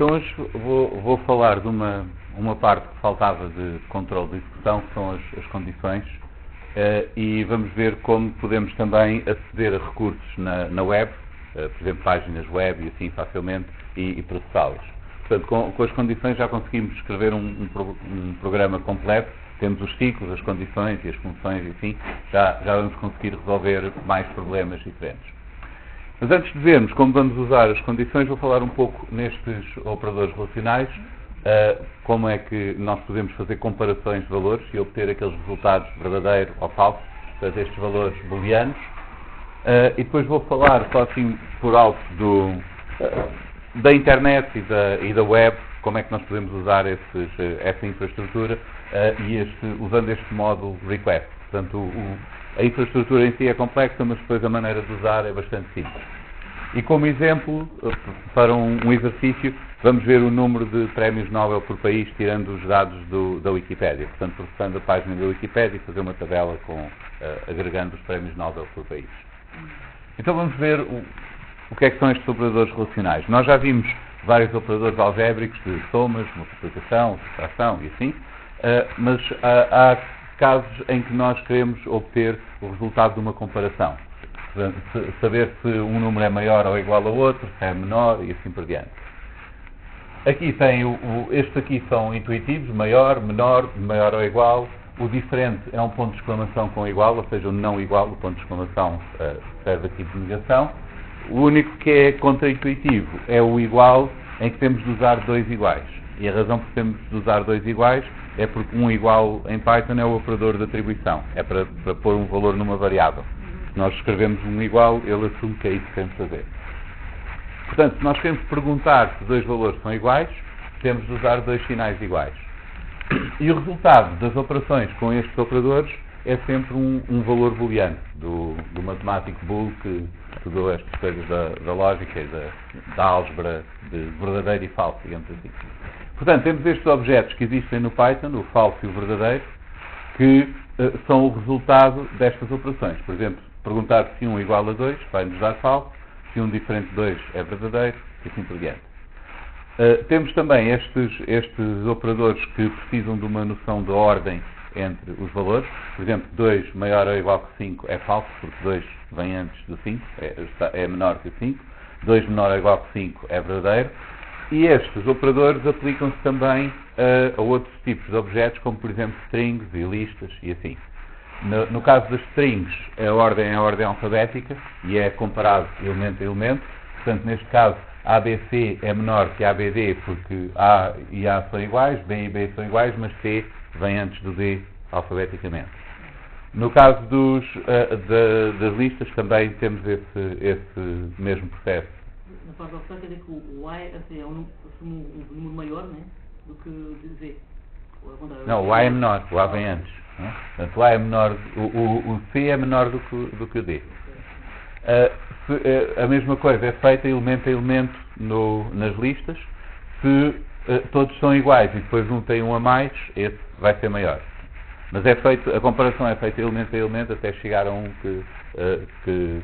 Então hoje vou falar de uma parte que faltava de controle de execução, que são as condições, e vamos ver como podemos também aceder a recursos na web, por exemplo, páginas web e assim facilmente, e processá-las. Portanto, com as condições já conseguimos escrever um programa completo, temos os ciclos, as condições e as funções e assim, já vamos conseguir resolver mais problemas diferentes. Mas antes de vermos como vamos usar as condições, vou falar um pouco nestes operadores relacionais, como é que nós podemos fazer comparações de valores e obter aqueles resultados verdadeiro ou falso, portanto estes valores booleanos, e depois vou falar só assim por alto da internet e da web, como é que nós podemos usar essa infraestrutura usando este módulo request. Portanto, a infraestrutura em si é complexa, mas depois a maneira de usar é bastante simples. E como exemplo, para um exercício, vamos ver o número de prémios Nobel por país, tirando os dados da Wikipédia. Portanto, processando a página da Wikipédia e fazer uma tabela agregando os prémios Nobel por país. Então vamos ver o que é que são estes operadores relacionais. Nós já vimos vários operadores algébricos de somas, multiplicação, subtração e assim, mas há casos em que nós queremos obter o resultado de uma comparação. Saber se um número é maior ou igual ao outro, se é menor e assim por diante. Aqui tem estes aqui são intuitivos, maior, menor, maior ou igual. O diferente é um ponto de exclamação com igual, ou seja, o não igual, o ponto de exclamação serve aqui de negação. O único que é contraintuitivo é o igual, em que temos de usar dois iguais. E a razão por termos de usar dois iguais é porque um igual em Python é o operador de atribuição, é para pôr um valor numa variável. Se nós escrevemos um igual, ele assume que é isso que queremos fazer. Portanto, se nós queremos perguntar se dois valores são iguais, temos de usar dois sinais iguais. E o resultado das operações com estes operadores é sempre um valor booleano, do matemático Boole, que estudou estas coisas da lógica e da álgebra de verdadeiro e falso, digamos assim. Portanto, temos estes objetos que existem no Python, o falso e o verdadeiro, que são o resultado destas operações. Por exemplo, perguntar se 1 igual a 2 vai-nos dar falso, se 1 diferente de 2 é verdadeiro, e assim por diante. Temos também estes operadores que precisam de uma noção de ordem entre os valores. Por exemplo, 2 maior ou igual que 5 é falso, porque 2 vem antes do 5, é menor que o 5. 2 menor ou igual que 5 é verdadeiro. E estes operadores aplicam-se também a outros tipos de objetos, como por exemplo strings e listas e assim. No caso das strings, a ordem é a ordem alfabética e é comparado elemento a elemento. Portanto, neste caso, ABC é menor que ABD porque A e A são iguais, B e B são iguais, mas C vem antes do D alfabeticamente. No caso das listas também temos esse mesmo processo. Na parte da opção quer dizer que o A é um número maior, né, do que o Z. Não, o A é menor, o A vem antes. Né? Portanto, o A é menor, o C é menor do que o D. A mesma coisa é feita elemento a elemento nas listas. Se todos são iguais e depois um tem um a mais, esse vai ser maior. Mas a comparação é feita elemento a elemento até chegar a um que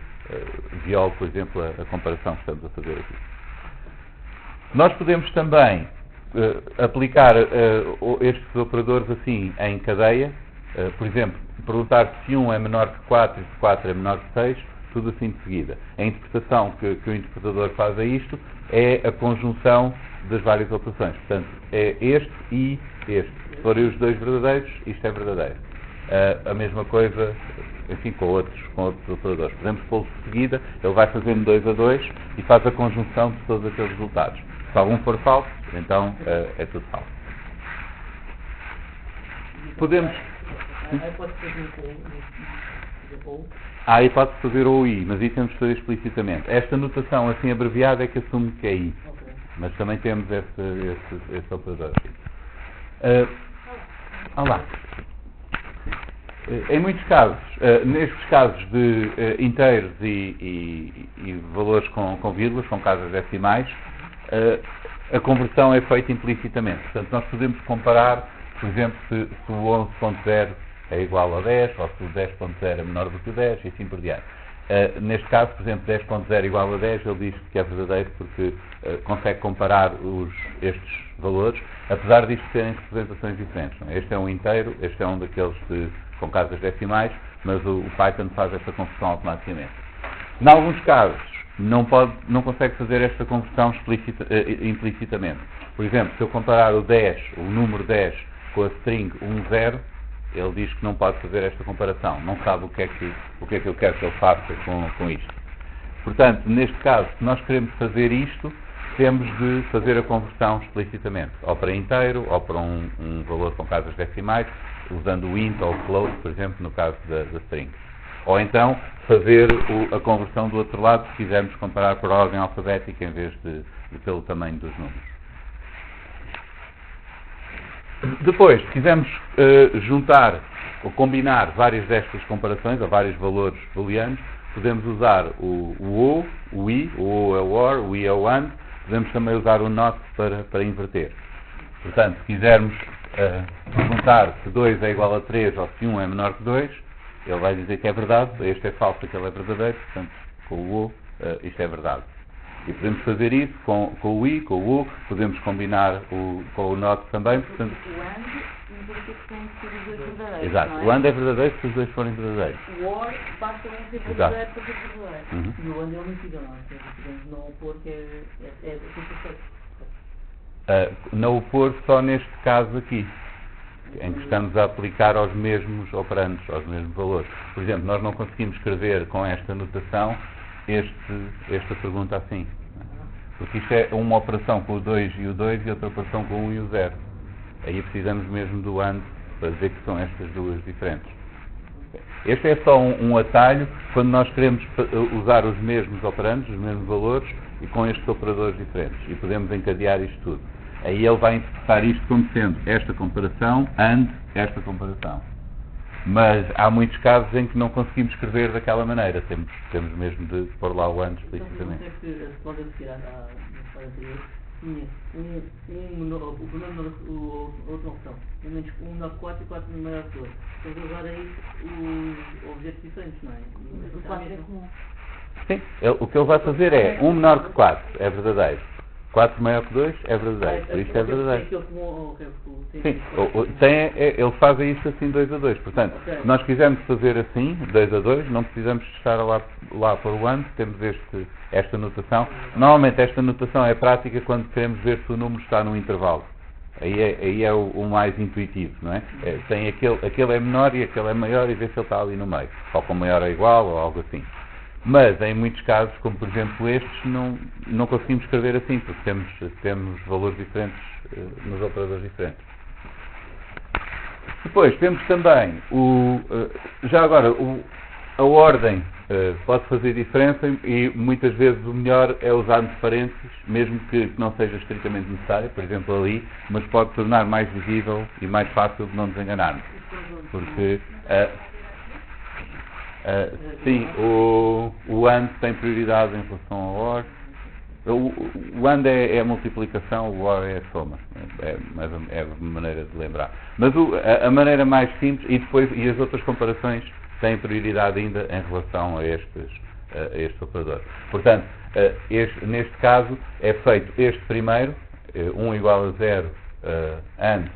viole, por exemplo, a comparação que estamos a fazer aqui. Nós podemos também aplicar estes operadores assim em cadeia. Por exemplo, perguntar se 1 é menor que 4 e se 4 é menor que 6, tudo assim de seguida. A interpretação que o interpretador faz a isto é a conjunção das várias operações. Portanto, é este e este. Se forem os dois verdadeiros, isto é verdadeiro. A mesma coisa, enfim, com outros operadores. Podemos pô-lo de seguida, ele vai fazendo 2 a 2 e faz a conjunção de todos aqueles resultados. Se algum for falso, então é tudo falso. Podemos... Aí pode-se fazer o I, mas aí temos que fazer explicitamente. Esta notação assim abreviada é que assume que é I. Mas também temos esse operador aqui. Olá. Em muitos casos, nestes casos de inteiros e valores com vírgulas, com casas decimais, a conversão é feita implicitamente. Portanto, nós podemos comparar, por exemplo, se o 11.0 é igual ao 10, ou se o 10.0 é menor do que o 10, e assim por diante. Neste caso, por exemplo, 10.0 igual a 10, ele diz que é verdadeiro porque consegue comparar estes valores, apesar disto serem representações diferentes. Não é? Este é um inteiro, este é um daqueles com casas decimais, mas o Python faz esta conversão automaticamente. Em alguns casos, não consegue fazer esta conversão implicitamente. Por exemplo, se eu comparar o número 10 com a string 10, ele diz que não pode fazer esta comparação, não sabe o que é que eu quero que ele faça com isto. Portanto, neste caso, se nós queremos fazer isto, temos de fazer a conversão explicitamente, ou para inteiro, ou para um valor com casas decimais, usando o int ou o float, por exemplo, no caso da string. Ou então, fazer a conversão do outro lado, se quisermos comparar por ordem alfabética em vez de pelo tamanho dos números. Depois, se quisermos juntar ou combinar várias destas comparações, ou vários valores booleanos, podemos usar o I, o O é o OR, o I é o AND, podemos também usar o NOT para inverter. Portanto, se quisermos perguntar se 2 é igual a 3 ou se 1 é menor que 2, ele vai dizer que é verdade, este é falso, aquele é verdadeiro, portanto, com o O, isto é verdade. E podemos fazer isso com o I, com o U, podemos combinar com o NOT também. Portanto, o AND implica que tem que ser os dois verdadeiros. Exato, não é? o AND é verdadeiro se os dois forem verdadeiros. O OR basta um ser verdadeiro para ser verdadeiro. Uhum. E o AND é homicida, não é? Podemos não opor que é perfeito. Não opor só neste caso aqui, em que estamos a aplicar aos mesmos operandos, aos mesmos valores. Por exemplo, nós não conseguimos escrever com esta notação esta pergunta assim. Porque isto é uma operação com o 2 e o 2 e outra operação com o 1 e o 0. Aí precisamos mesmo do AND para dizer que são estas duas diferentes. Este é só um atalho quando nós queremos usar os mesmos operandos, os mesmos valores e com estes operadores diferentes. E podemos encadear isto tudo. Aí ele vai interpretar isto como sendo esta comparação AND esta comparação. Mas há muitos casos em que não conseguimos escrever daquela maneira. Temos mesmo de pôr lá o AND explicitamente. Então, se a pode associar à história anterior, tinha outra opção. Um menor que 4 e 4 maior que 2. Temos de usar aí os objetos diferentes, não é? O 4 é comum. Sim, o que ele vai fazer é 1 menor que 4 é verdadeiro. 4 maior que 2 é verdadeiro. Por isto é verdadeiro. Sim, ele faz isto assim 2 a 2. Portanto, se nós quisermos fazer assim, 2 a 2, não precisamos estar lá por o AND, temos esta notação. Normalmente esta notação é prática quando queremos ver se o número está no intervalo. Aí é o mais intuitivo, não é? Tem aquele é menor e aquele é maior e vê se ele está ali no meio. Ou com maior ou igual ou algo assim. Mas em muitos casos, como por exemplo estes, não conseguimos escrever assim, porque temos valores diferentes nos operadores diferentes. Depois temos também já agora a ordem pode fazer diferença e muitas vezes o melhor é usar entre parênteses, mesmo que não seja estritamente necessário, por exemplo ali, mas pode tornar mais visível e mais fácil de não nos enganarmos. Porque sim, o AND tem prioridade em relação ao OR. O AND é a multiplicação, o OR é a soma. É a maneira de lembrar. Mas a maneira mais simples, e as outras comparações têm prioridade ainda em relação a este operador. Portanto, neste caso é feito este primeiro, 1 igual a 0, AND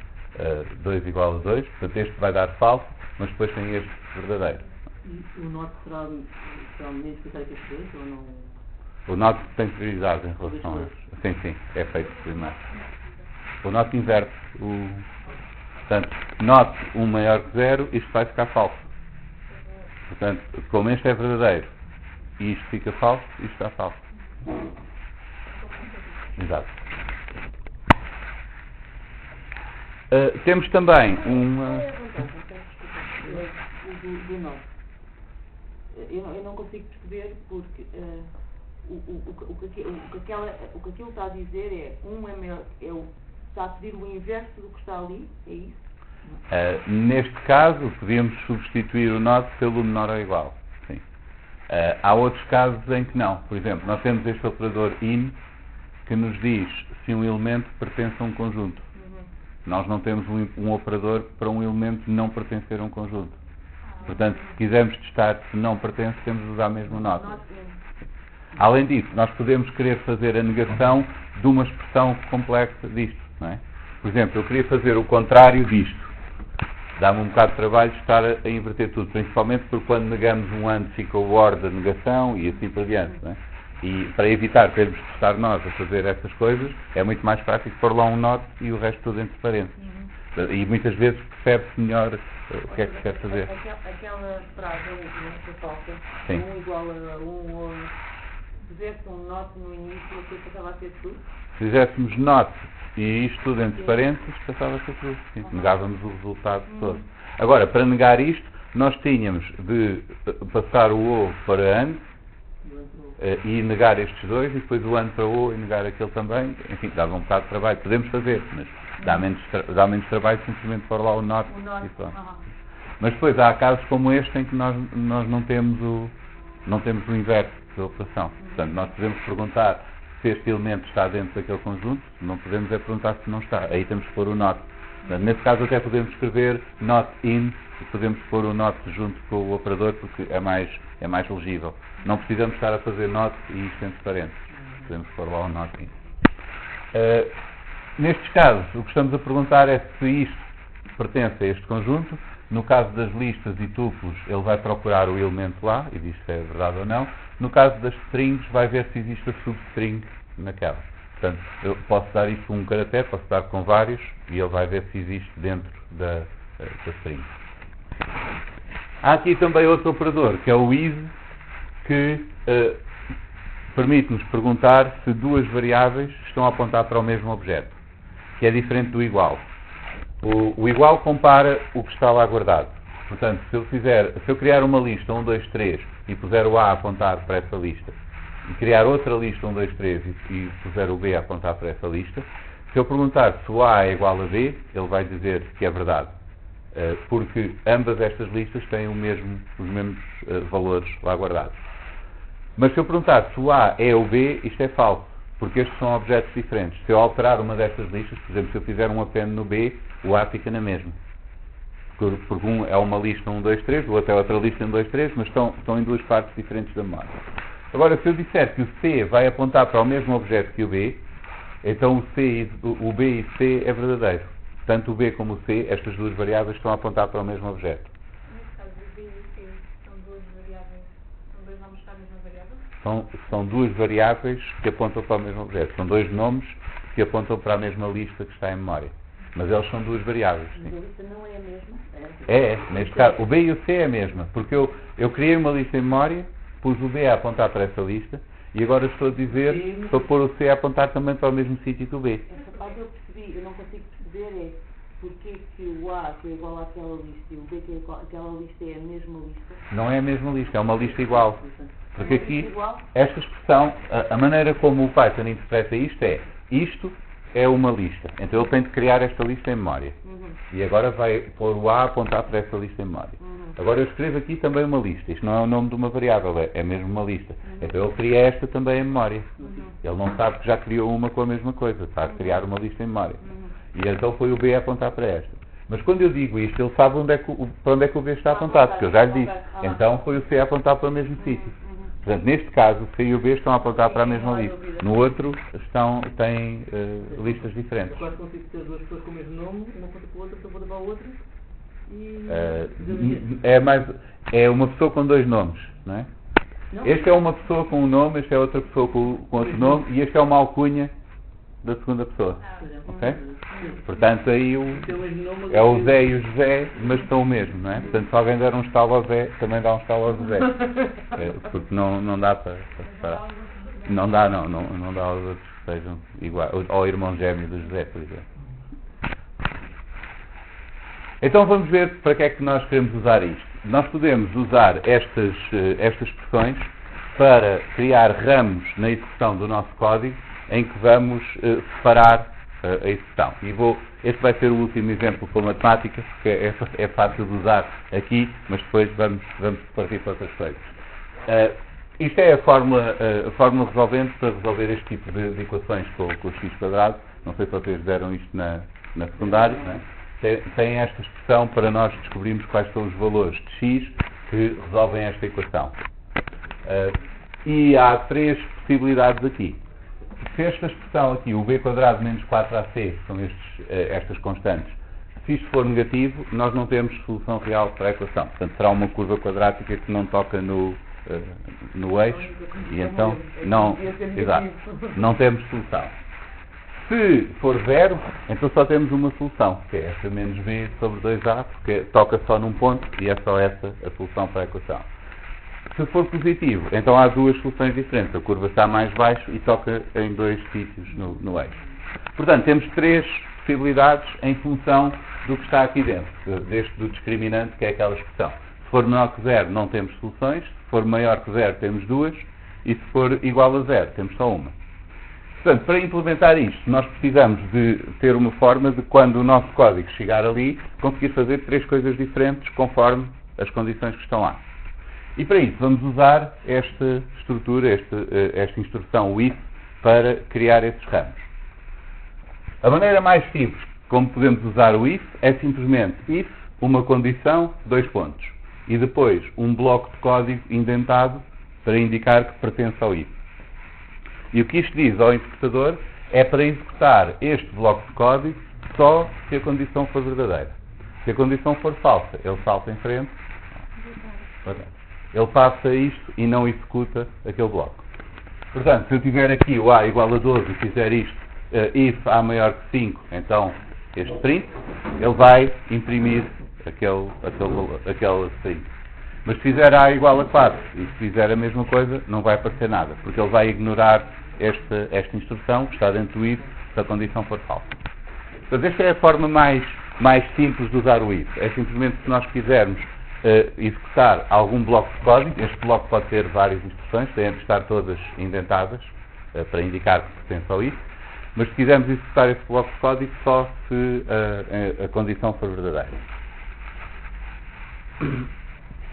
2 igual a 2, portanto este vai dar falso, mas depois tem este verdadeiro. E o NOT será o mesmo critério que este 2 ou não? O NOT tem prioridade em relação a estes. Sim, é feito primeiro. O NOT inverte. Portanto, NOT 1 maior que 0, isto vai ficar falso. Portanto, como este é verdadeiro e isto fica falso, isto está falso. Exato. Temos também uma... do NOT. Eu não consigo perceber porque o que aquilo está a dizer é 1 é maior, está a pedir o inverso do que está ali, é isso? Neste caso, podíamos substituir o NOT pelo menor ou igual. Sim. Há outros casos em que não. Por exemplo, nós temos este operador IN que nos diz se um elemento pertence a um conjunto. Nós não temos um operador para um elemento não pertencer a um conjunto. Portanto, se quisermos testar se não pertence, temos de usar mesmo o NOT. Além disso, nós podemos querer fazer a negação de uma expressão complexa disto, não é? Por exemplo, eu queria fazer o contrário disto. Dá-me um bocado de trabalho estar a inverter tudo, principalmente porque quando negamos um and fica o or da negação e assim por diante, não é? E para evitar termos de estar nós a fazer essas coisas, é muito mais prático pôr lá um not e o resto tudo entre parênteses. E muitas vezes percebe-se melhor o que é que se quer fazer. Aquela frase, nessa falta, Sim. 1 igual a 1, ou se fizesse um not no início, aquilo passava a ser true? Se fizéssemos not e isto tudo entre parênteses, passava a ser true. Sim, negávamos o resultado todo. Agora, para negar isto, nós tínhamos de passar o O para and, e negar estes dois, e depois o and para o e negar aquele também. Enfim, dava um bocado de trabalho. Podemos fazer, mas dá menos trabalho simplesmente pôr lá o not. E pronto. Mas depois há casos como este em que nós não temos o inverso da operação. Portanto, nós podemos perguntar se este elemento está dentro daquele conjunto, não podemos perguntar se não está. Aí temos que pôr o not. Portanto, nesse caso até podemos escrever not in, e podemos pôr o not junto com o operador porque é mais legível. Não precisamos estar a fazer not e isto entre parênteses. Podemos pôr lá o not in. Nestes casos, o que estamos a perguntar é se isto pertence a este conjunto. No caso das listas e tuplos, ele vai procurar o elemento lá e diz se é verdade ou não. No caso das strings, vai ver se existe a substring naquela. Portanto, eu posso dar isto com um caractere, posso dar com vários, e ele vai ver se existe dentro da string. Há aqui também outro operador, que é o is, que permite-nos perguntar se duas variáveis estão a apontar para o mesmo objeto, que é diferente do igual. O igual compara o que está lá guardado. Portanto, se eu criar uma lista 1, 2, 3 e puser o A a apontar para essa lista, e criar outra lista 1, 2, 3 e puser o B a apontar para essa lista, se eu perguntar se o A é igual a B, ele vai dizer que é verdade. Porque ambas estas listas têm os mesmos valores lá guardados. Mas se eu perguntar se o A é o B, isto é falso, porque estes são objetos diferentes. Se eu alterar uma destas listas, por exemplo, se eu fizer um append no B, o A fica na mesma. Porque um é uma lista 1, 2, 3, o outro é outra lista 1, 2, 3, mas estão em duas partes diferentes da memória. Agora, se eu disser que o C vai apontar para o mesmo objeto que o B, então o B e C é verdadeiro. Tanto o B como o C, estas duas variáveis estão a apontar para o mesmo objeto. Nesse caso, o B e o C são duas variáveis, são dois nomes para a mesma variável? São duas variáveis que apontam para o mesmo objeto. São dois nomes que apontam para a mesma lista que está em memória. Mas eles são duas variáveis. Mas a lista não é a mesma? Neste caso, o B e o C é a mesma. Porque eu criei uma lista em memória, pus o B a apontar para essa lista, e agora estou a dizer, estou a pôr o C a apontar também para o mesmo sítio que o B. Essa parte eu percebi, eu não consigo perceber porque que o A, que é igual àquela lista, e o B, que é igual àquela lista, é a mesma lista. Não é a mesma lista, é uma lista igual. Porque É uma aqui, lista igual? esta expressão, a maneira como o Python interpreta isto é uma lista. Então ele tem de criar esta lista em memória. E agora vai pôr o A a apontar para essa lista em memória. Agora eu escrevo aqui também uma lista. Isto não é o nome de uma variável, é mesmo uma lista. Então ele cria esta também em memória. Ele não sabe que já criou uma com a mesma coisa. Está a criar uma lista em memória. E então foi o B a apontar para esta. Mas quando eu digo isto, ele sabe para onde é que o B está apontado, porque eu já lhe disse. Então foi o C a apontar para o mesmo sítio. Portanto, neste caso, o C e o B estão a apontar para a mesma lista. No outro, têm listas diferentes. Eu quase consigo ter duas pessoas com o mesmo nome, uma conta para a outra, outra para a outra. É uma pessoa com dois nomes, não é? Não. Este é uma pessoa com um nome, este é outra pessoa com outro nome, e este é uma alcunha da segunda pessoa. Ok? Portanto, aí é o Zé e o José, mas são o mesmo, não é? Portanto, se alguém der um estalo ao Zé, também dá um estalo ao José. Porque não dá para separar. Não dá aos outros que sejam iguais. Ao irmão gêmeo do José, por exemplo. Então vamos ver para que é que nós queremos usar isto. Nós podemos usar estas expressões para criar ramos na execução do nosso código em que vamos separar a execução. Este vai ser o último exemplo com matemática, porque é fácil de usar aqui, mas depois vamos partir para outras coisas. Isto é a fórmula resolvente para resolver este tipo de equações com o x². Não sei se vocês deram isto na secundária, não é? Tem esta expressão para nós descobrirmos quais são os valores de x que resolvem esta equação. E há três possibilidades aqui. Se esta expressão aqui, o b² menos 4ac, são estas constantes, se isto for negativo, nós não temos solução real para a equação. Portanto, será uma curva quadrática que não toca no eixo e então não temos solução. Se for zero, então só temos uma solução, que é esta menos b sobre 2a, porque toca só num ponto e é só essa a solução para a equação. Se for positivo, então há duas soluções diferentes. A curva está mais baixo e toca em dois sítios no eixo. Portanto, temos três possibilidades em função do que está aqui dentro, do discriminante, que é aquela expressão. Se for menor que zero, não temos soluções. Se for maior que zero, temos duas. E se for igual a zero, temos só uma. Portanto, para implementar isto, nós precisamos de ter uma forma de, quando o nosso código chegar ali, conseguir fazer três coisas diferentes conforme as condições que estão lá. E para isso vamos usar esta estrutura, esta instrução, o if, para criar esses ramos. A maneira mais simples como podemos usar o if é simplesmente if, uma condição, dois pontos. E depois um bloco de código indentado para indicar que pertence ao if. E o que isto diz ao interpretador é para executar este bloco de código só se a condição for verdadeira. Se a condição for falsa, ele salta em frente. Ele passa isto e não executa aquele bloco. Portanto, se eu tiver aqui o a igual a 12 e fizer isto, if a maior que 5, então este print, ele vai imprimir aquele string. Mas se fizer a igual a 4 e se fizer a mesma coisa, não vai aparecer nada, porque ele vai ignorar esta instrução que está dentro do if se a condição for falsa. Portanto, esta é a forma mais simples de usar o if. É simplesmente se nós quisermos executar algum bloco de código. Este bloco pode ter várias instruções, têm de estar todas indentadas para indicar que pertence ao if, mas se quisermos executar esse bloco de código só se a condição for verdadeira.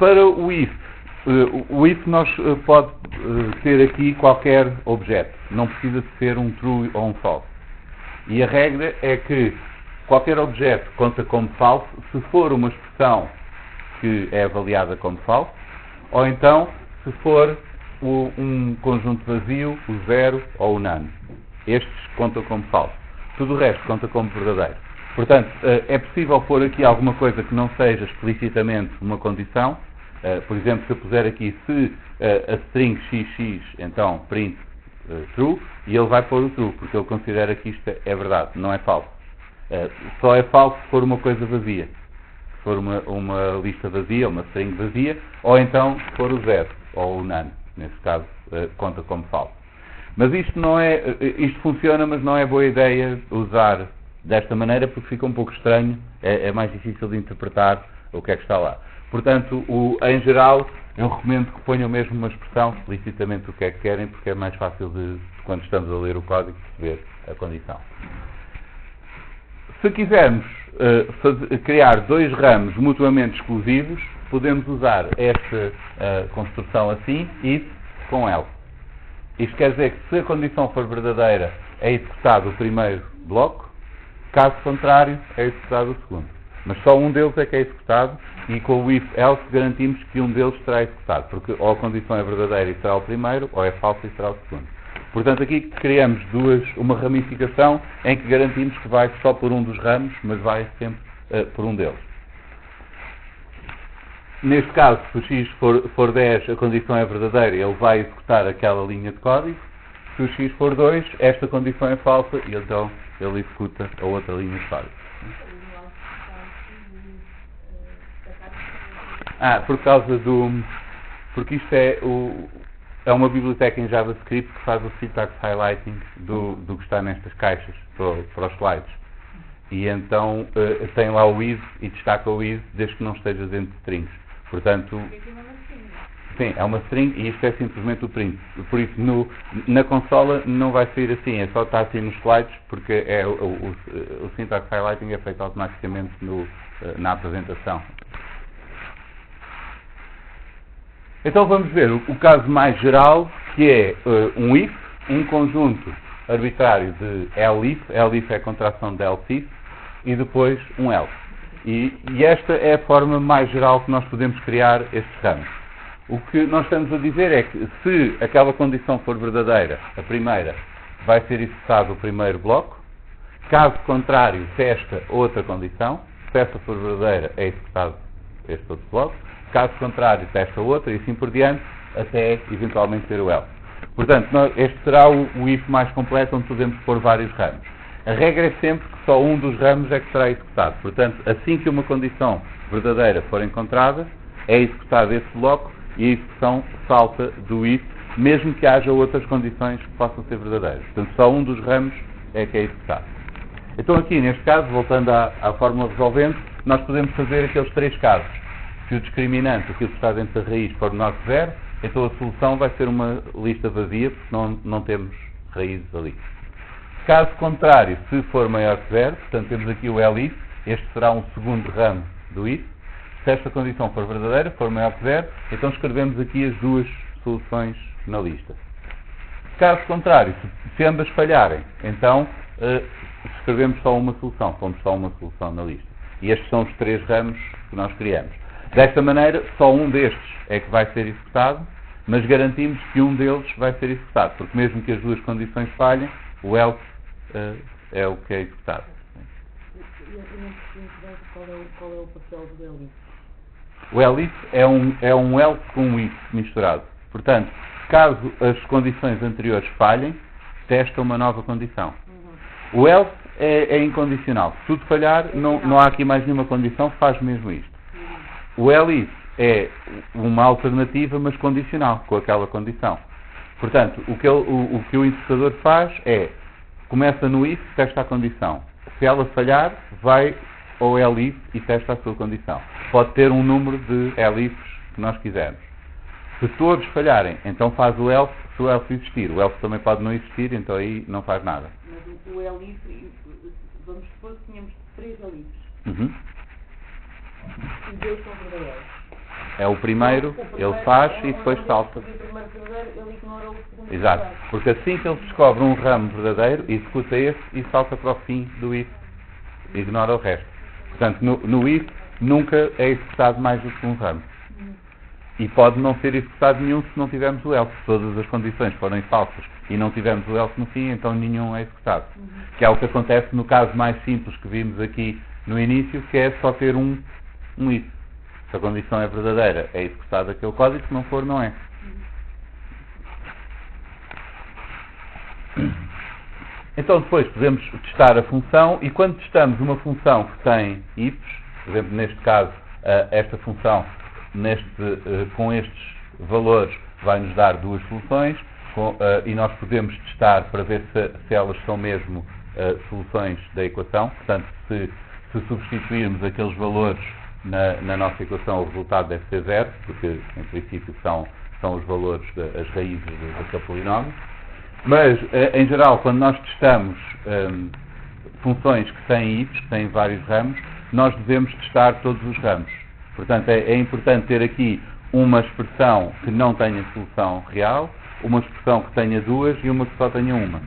Para o if nós pode ter aqui qualquer objeto, não precisa de ser um true ou um false. E a regra é que qualquer objeto conta como falso se for uma expressão que é avaliada como falso, ou então se for um conjunto vazio, o zero ou o none. Estes contam como falso. Tudo o resto conta como verdadeiro. Portanto, é possível pôr aqui alguma coisa que não seja explicitamente uma condição. Por exemplo, se eu puser aqui se a string xx, então print true, e ele vai pôr o true, porque ele considera que isto é verdade, não é falso. Só é falso se for uma coisa vazia. Se for uma lista vazia, uma string vazia, ou então se for o zero, ou o none. Nesse caso, conta como falso. Mas isto funciona, mas não é boa ideia usar desta maneira, porque fica um pouco estranho, é mais difícil de interpretar o que é que está lá. Portanto, em geral, eu recomendo que ponham mesmo uma expressão explicitamente o que é que querem, porque é mais fácil de, quando estamos a ler o código, perceber a condição. Se quisermos criar dois ramos mutuamente exclusivos, podemos usar esta construção assim, if com else. Isto quer dizer que se a condição for verdadeira, é executado o primeiro bloco, caso contrário, é executado o segundo. Mas só um deles é que é executado, e com o if else garantimos que um deles será executado, porque ou a condição é verdadeira e será o primeiro, ou é falsa e será o segundo. Portanto, aqui criamos uma ramificação em que garantimos que vai só por um dos ramos, mas vai sempre por um deles. Neste caso, se o x for 10, a condição é verdadeira, ele vai executar aquela linha de código. Se o x for 2, esta condição é falsa e então ele executa a outra linha de código. Porque isto é uma biblioteca em JavaScript que faz o syntax highlighting do que está nestas caixas para os slides. E então tem lá o is e destaca o is desde que não esteja dentro de strings. Portanto, sim, é uma string e isto é simplesmente o print. Por isso, na consola não vai sair assim, é só estar assim nos slides, porque o syntax highlighting é feito automaticamente na apresentação. Então vamos ver o caso mais geral, que é um if, um conjunto arbitrário de elif é a contração de else if, e depois um else. E esta é a forma mais geral que nós podemos criar estes ramos. O que nós estamos a dizer é que se aquela condição for verdadeira, a primeira, vai ser executado o primeiro bloco. Caso contrário, testa outra condição. Se essa for verdadeira, é executado este outro bloco. Caso contrário, testa outra e assim por diante, até eventualmente ter o else. Portanto, este será o if mais completo, onde podemos pôr vários ramos. A regra é sempre que só um dos ramos é que será executado. Portanto, assim que uma condição verdadeira for encontrada, é executado esse bloco e a execução salta do if, mesmo que haja outras condições que possam ser verdadeiras. Portanto, só um dos ramos é que é executado. Então aqui, neste caso, voltando à fórmula resolvente, nós podemos fazer aqueles três casos. Se o discriminante, aquilo que está dentro da raiz, for menor que zero, então a solução vai ser uma lista vazia, porque não temos raízes ali. Caso contrário, se for maior que zero, portanto temos aqui o else, este será um segundo ramo do if. Se esta condição for verdadeira, for maior que zero, então escrevemos aqui as duas soluções na lista. Caso contrário, se ambas falharem, então escrevemos só uma solução, pomos só uma solução na lista. E estes são os três ramos que nós criamos. Desta maneira, só um destes é que vai ser executado, mas garantimos que um deles vai ser executado, porque mesmo que as duas condições falhem, o else é o que é executado. Eu não percebo bem qual é o papel do else. O else é um else com um if misturado. Portanto, caso as condições anteriores falhem, testa uma nova condição. O else é incondicional. Se tudo falhar, não há aqui mais nenhuma condição, faz mesmo isto. O else é uma alternativa, mas condicional, com aquela condição. Portanto, o que o interpretador faz é, começa no if, testa a condição. Se ela falhar, vai ao else e testa a sua condição. Pode ter um número de elifs que nós quisermos. Se todos falharem, então faz o else, se o else existir. O else também pode não existir, então aí não faz nada. Mas o else, vamos supor que tínhamos três elifs. Uhum. E dois são verdadeiros. É o primeiro, ele faz e depois salta. O primeiro verdadeiro, ele ignora o segundo. Exato, verdadeiro. porque assim que ele descobre um ramo verdadeiro, executa esse e salta para o fim do if. Ignora o resto. Portanto, no if nunca é executado mais do que um ramo. E pode não ser executado nenhum se não tivermos o else. Se todas as condições forem falsas e não tivermos o else no fim, então nenhum é executado. Que é o que acontece no caso mais simples que vimos aqui no início, que é só ter um if. Se a condição é verdadeira, é executado aquele código, se não for, não é. Então depois podemos testar a função, e quando testamos uma função que tem ifs, por exemplo, neste caso, esta função com estes valores vai nos dar duas soluções, e nós podemos testar para ver se elas são mesmo soluções da equação. Portanto, se substituirmos aqueles valores na nossa equação, o resultado deve ser zero, porque em princípio são os valores as raízes daquele polinómio. Mas, em geral, quando nós testamos funções que têm ifs, que têm vários ramos, nós devemos testar todos os ramos. Portanto, é importante ter aqui uma expressão que não tenha solução real, uma expressão que tenha duas e uma que só tenha uma.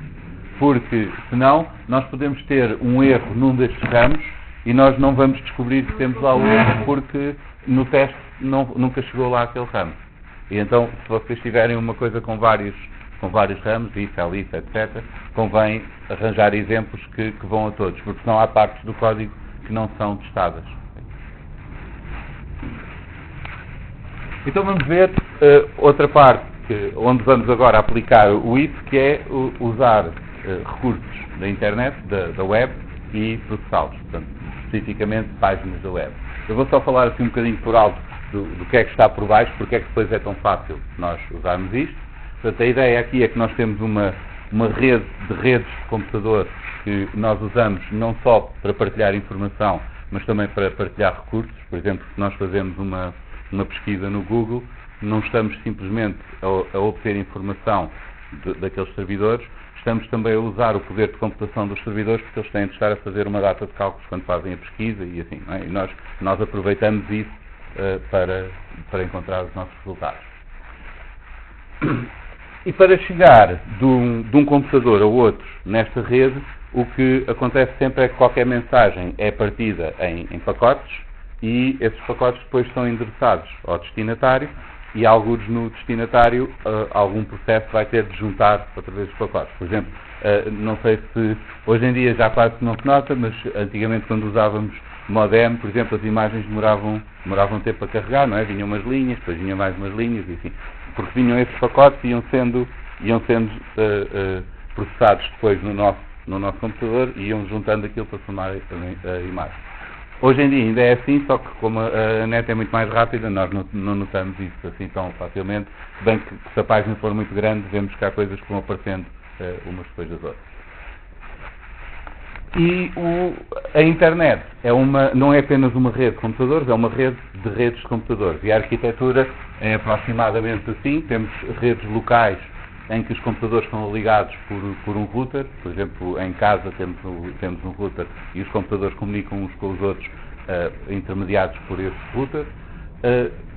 Porque, senão, nós podemos ter um erro num destes ramos e nós não vamos descobrir que temos lá o erro porque no teste nunca chegou lá aquele ramo. E então, se vocês tiverem uma coisa com vários ramos, if, else, etc., convém arranjar exemplos que vão a todos, porque senão há partes do código que não são testadas. Então vamos ver outra parte onde vamos agora aplicar o if, que é usar recursos da internet, da web, e processá-los, portanto, especificamente páginas da web. Eu vou só falar assim um bocadinho por alto do que é que está por baixo, porque é que depois é tão fácil nós usarmos isto. Portanto, a ideia aqui é que nós temos uma rede de redes de computador que nós usamos não só para partilhar informação, mas também para partilhar recursos. Por exemplo, se nós fazemos uma pesquisa no Google, não estamos simplesmente a obter informação daqueles servidores, estamos também a usar o poder de computação dos servidores, porque eles têm de estar a fazer uma data de cálculos quando fazem a pesquisa e assim, não é? E nós aproveitamos isso para encontrar os nossos resultados. E para chegar de um computador ao outro nesta rede, o que acontece sempre é que qualquer mensagem é partida em pacotes, e esses pacotes depois são endereçados ao destinatário, e alguns no destinatário algum processo vai ter de juntar outra vez os pacotes. Por exemplo, não sei se hoje em dia já quase não se nota, mas antigamente quando usávamos modem, por exemplo, as imagens demoravam tempo a carregar, não é? Vinham umas linhas, depois vinham mais umas linhas, e assim, porque vinham esses pacotes e iam sendo processados depois no nosso computador e iam juntando aquilo para formar a imagem. Hoje em dia ainda é assim, só que como a net é muito mais rápida, nós não notamos isso assim tão facilmente, bem que se a página for muito grande, vemos que há coisas que vão aparecendo umas depois das outras. E a internet não é apenas uma rede de computadores, é uma rede de redes de computadores. E a arquitetura é aproximadamente assim. Temos redes locais em que os computadores são ligados por um router. Por exemplo, em casa temos um router e os computadores comunicam uns com os outros intermediados por esse router.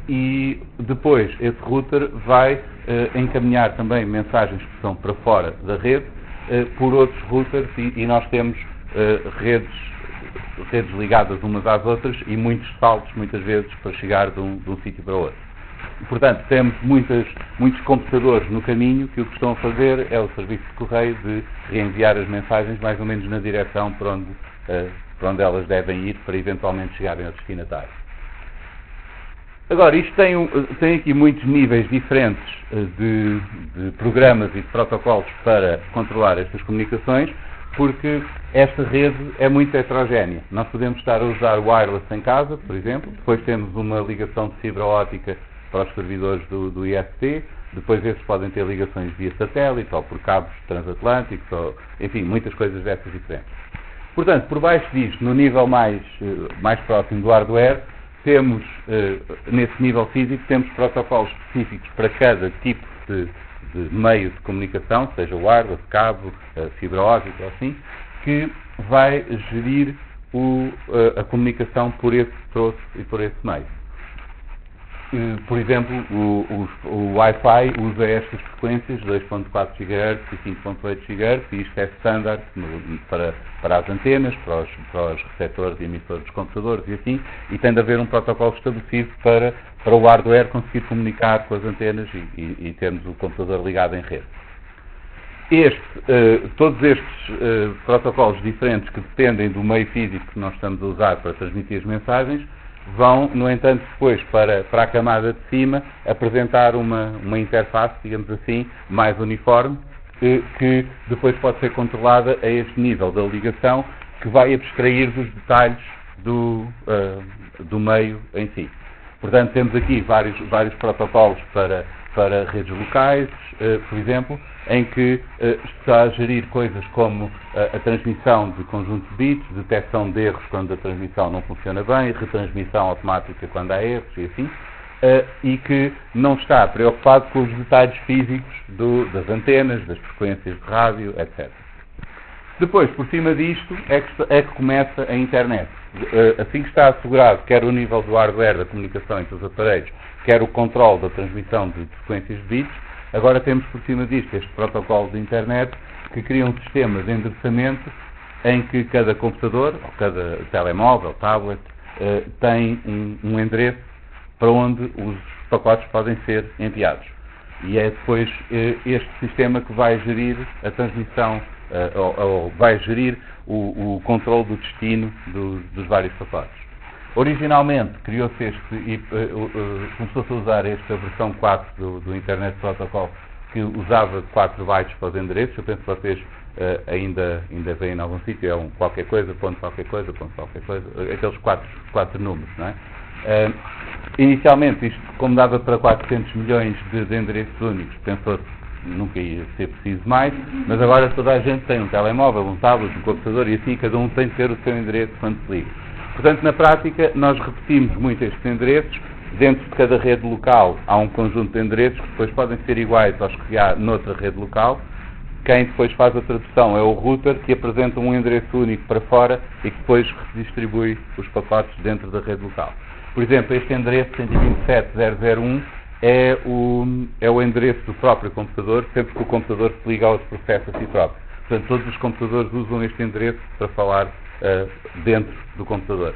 E depois esse router vai encaminhar também mensagens que são para fora da rede por outros routers e nós temos redes ligadas umas às outras e muitos saltos, muitas vezes, para chegar de um sítio para o outro. Portanto, temos muitos computadores no caminho que o que estão a fazer é o serviço de correio de reenviar as mensagens mais ou menos na direção para onde elas devem ir para eventualmente chegarem ao destinatário. Agora, isto tem aqui muitos níveis diferentes de programas e de protocolos para controlar estas comunicações, porque esta rede é muito heterogénea. Nós podemos estar a usar wireless em casa, por exemplo, depois temos uma ligação de fibra óptica para os servidores do ISP, depois esses podem ter ligações via satélite ou por cabos transatlânticos, ou, enfim, muitas coisas dessas diferentes. Portanto, por baixo disto, no nível mais próximo do hardware, temos, nesse nível físico, temos protocolos específicos para cada tipo de meio de comunicação, seja wireless, cabo, fibra óptica ou assim, que vai gerir a comunicação por esse troço e por esse meio. Por exemplo, o Wi-Fi usa estas frequências, 2.4 GHz e 5.8 GHz, e isto é standard para as antenas, para os receptores e emissores dos computadores e assim, e tem de haver um protocolo estabelecido para o hardware conseguir comunicar com as antenas e termos o computador ligado em rede. Todos estes protocolos diferentes que dependem do meio físico que nós estamos a usar para transmitir as mensagens vão, no entanto, depois para a camada de cima apresentar uma interface, digamos assim, mais uniforme, que depois pode ser controlada a este nível da ligação, que vai abstrair dos detalhes do meio em si. Portanto, temos aqui vários protocolos para redes locais, por exemplo, em que está a gerir coisas como a transmissão de conjunto de bits, detecção de erros quando a transmissão não funciona bem, retransmissão automática quando há erros e assim, e que não está preocupado com os detalhes físicos das antenas, das frequências de rádio, etc. Depois, por cima disto, é que começa a internet. Assim que está assegurado quer o nível do hardware da comunicação entre os aparelhos, quer o controle da transmissão de frequências de bits, agora temos por cima disto este protocolo de internet que cria um sistema de endereçamento em que cada computador, ou cada telemóvel, tablet, tem um endereço para onde os pacotes podem ser enviados. E é depois este sistema que vai gerir a transmissão, ou vai gerir o controle do destino dos vários pacotes. Originalmente criou-se começou-se a usar esta versão 4 do Internet Protocol, que usava 4 bytes para os endereços. Eu penso que vocês ainda veem em algum sítio, é qualquer coisa, ponto qualquer coisa, aqueles 4 números, não é? Inicialmente, isto, como dava para 400 milhões de endereços únicos, pensou-se que nunca ia ser preciso mais, mas agora toda a gente tem um telemóvel, um tablet, um computador e assim cada um tem de ter o seu endereço quando se liga. Portanto, na prática, nós repetimos muito estes endereços. Dentro de cada rede local há um conjunto de endereços que depois podem ser iguais aos que há noutra rede local. Quem depois faz a tradução é o router, que apresenta um endereço único para fora e que depois redistribui os pacotes dentro da rede local. Por exemplo, este endereço 127.0.0.1 é o endereço do próprio computador, sempre que o computador se liga ao outro processo a si próprio. Portanto, todos os computadores usam este endereço para falar dentro do computador.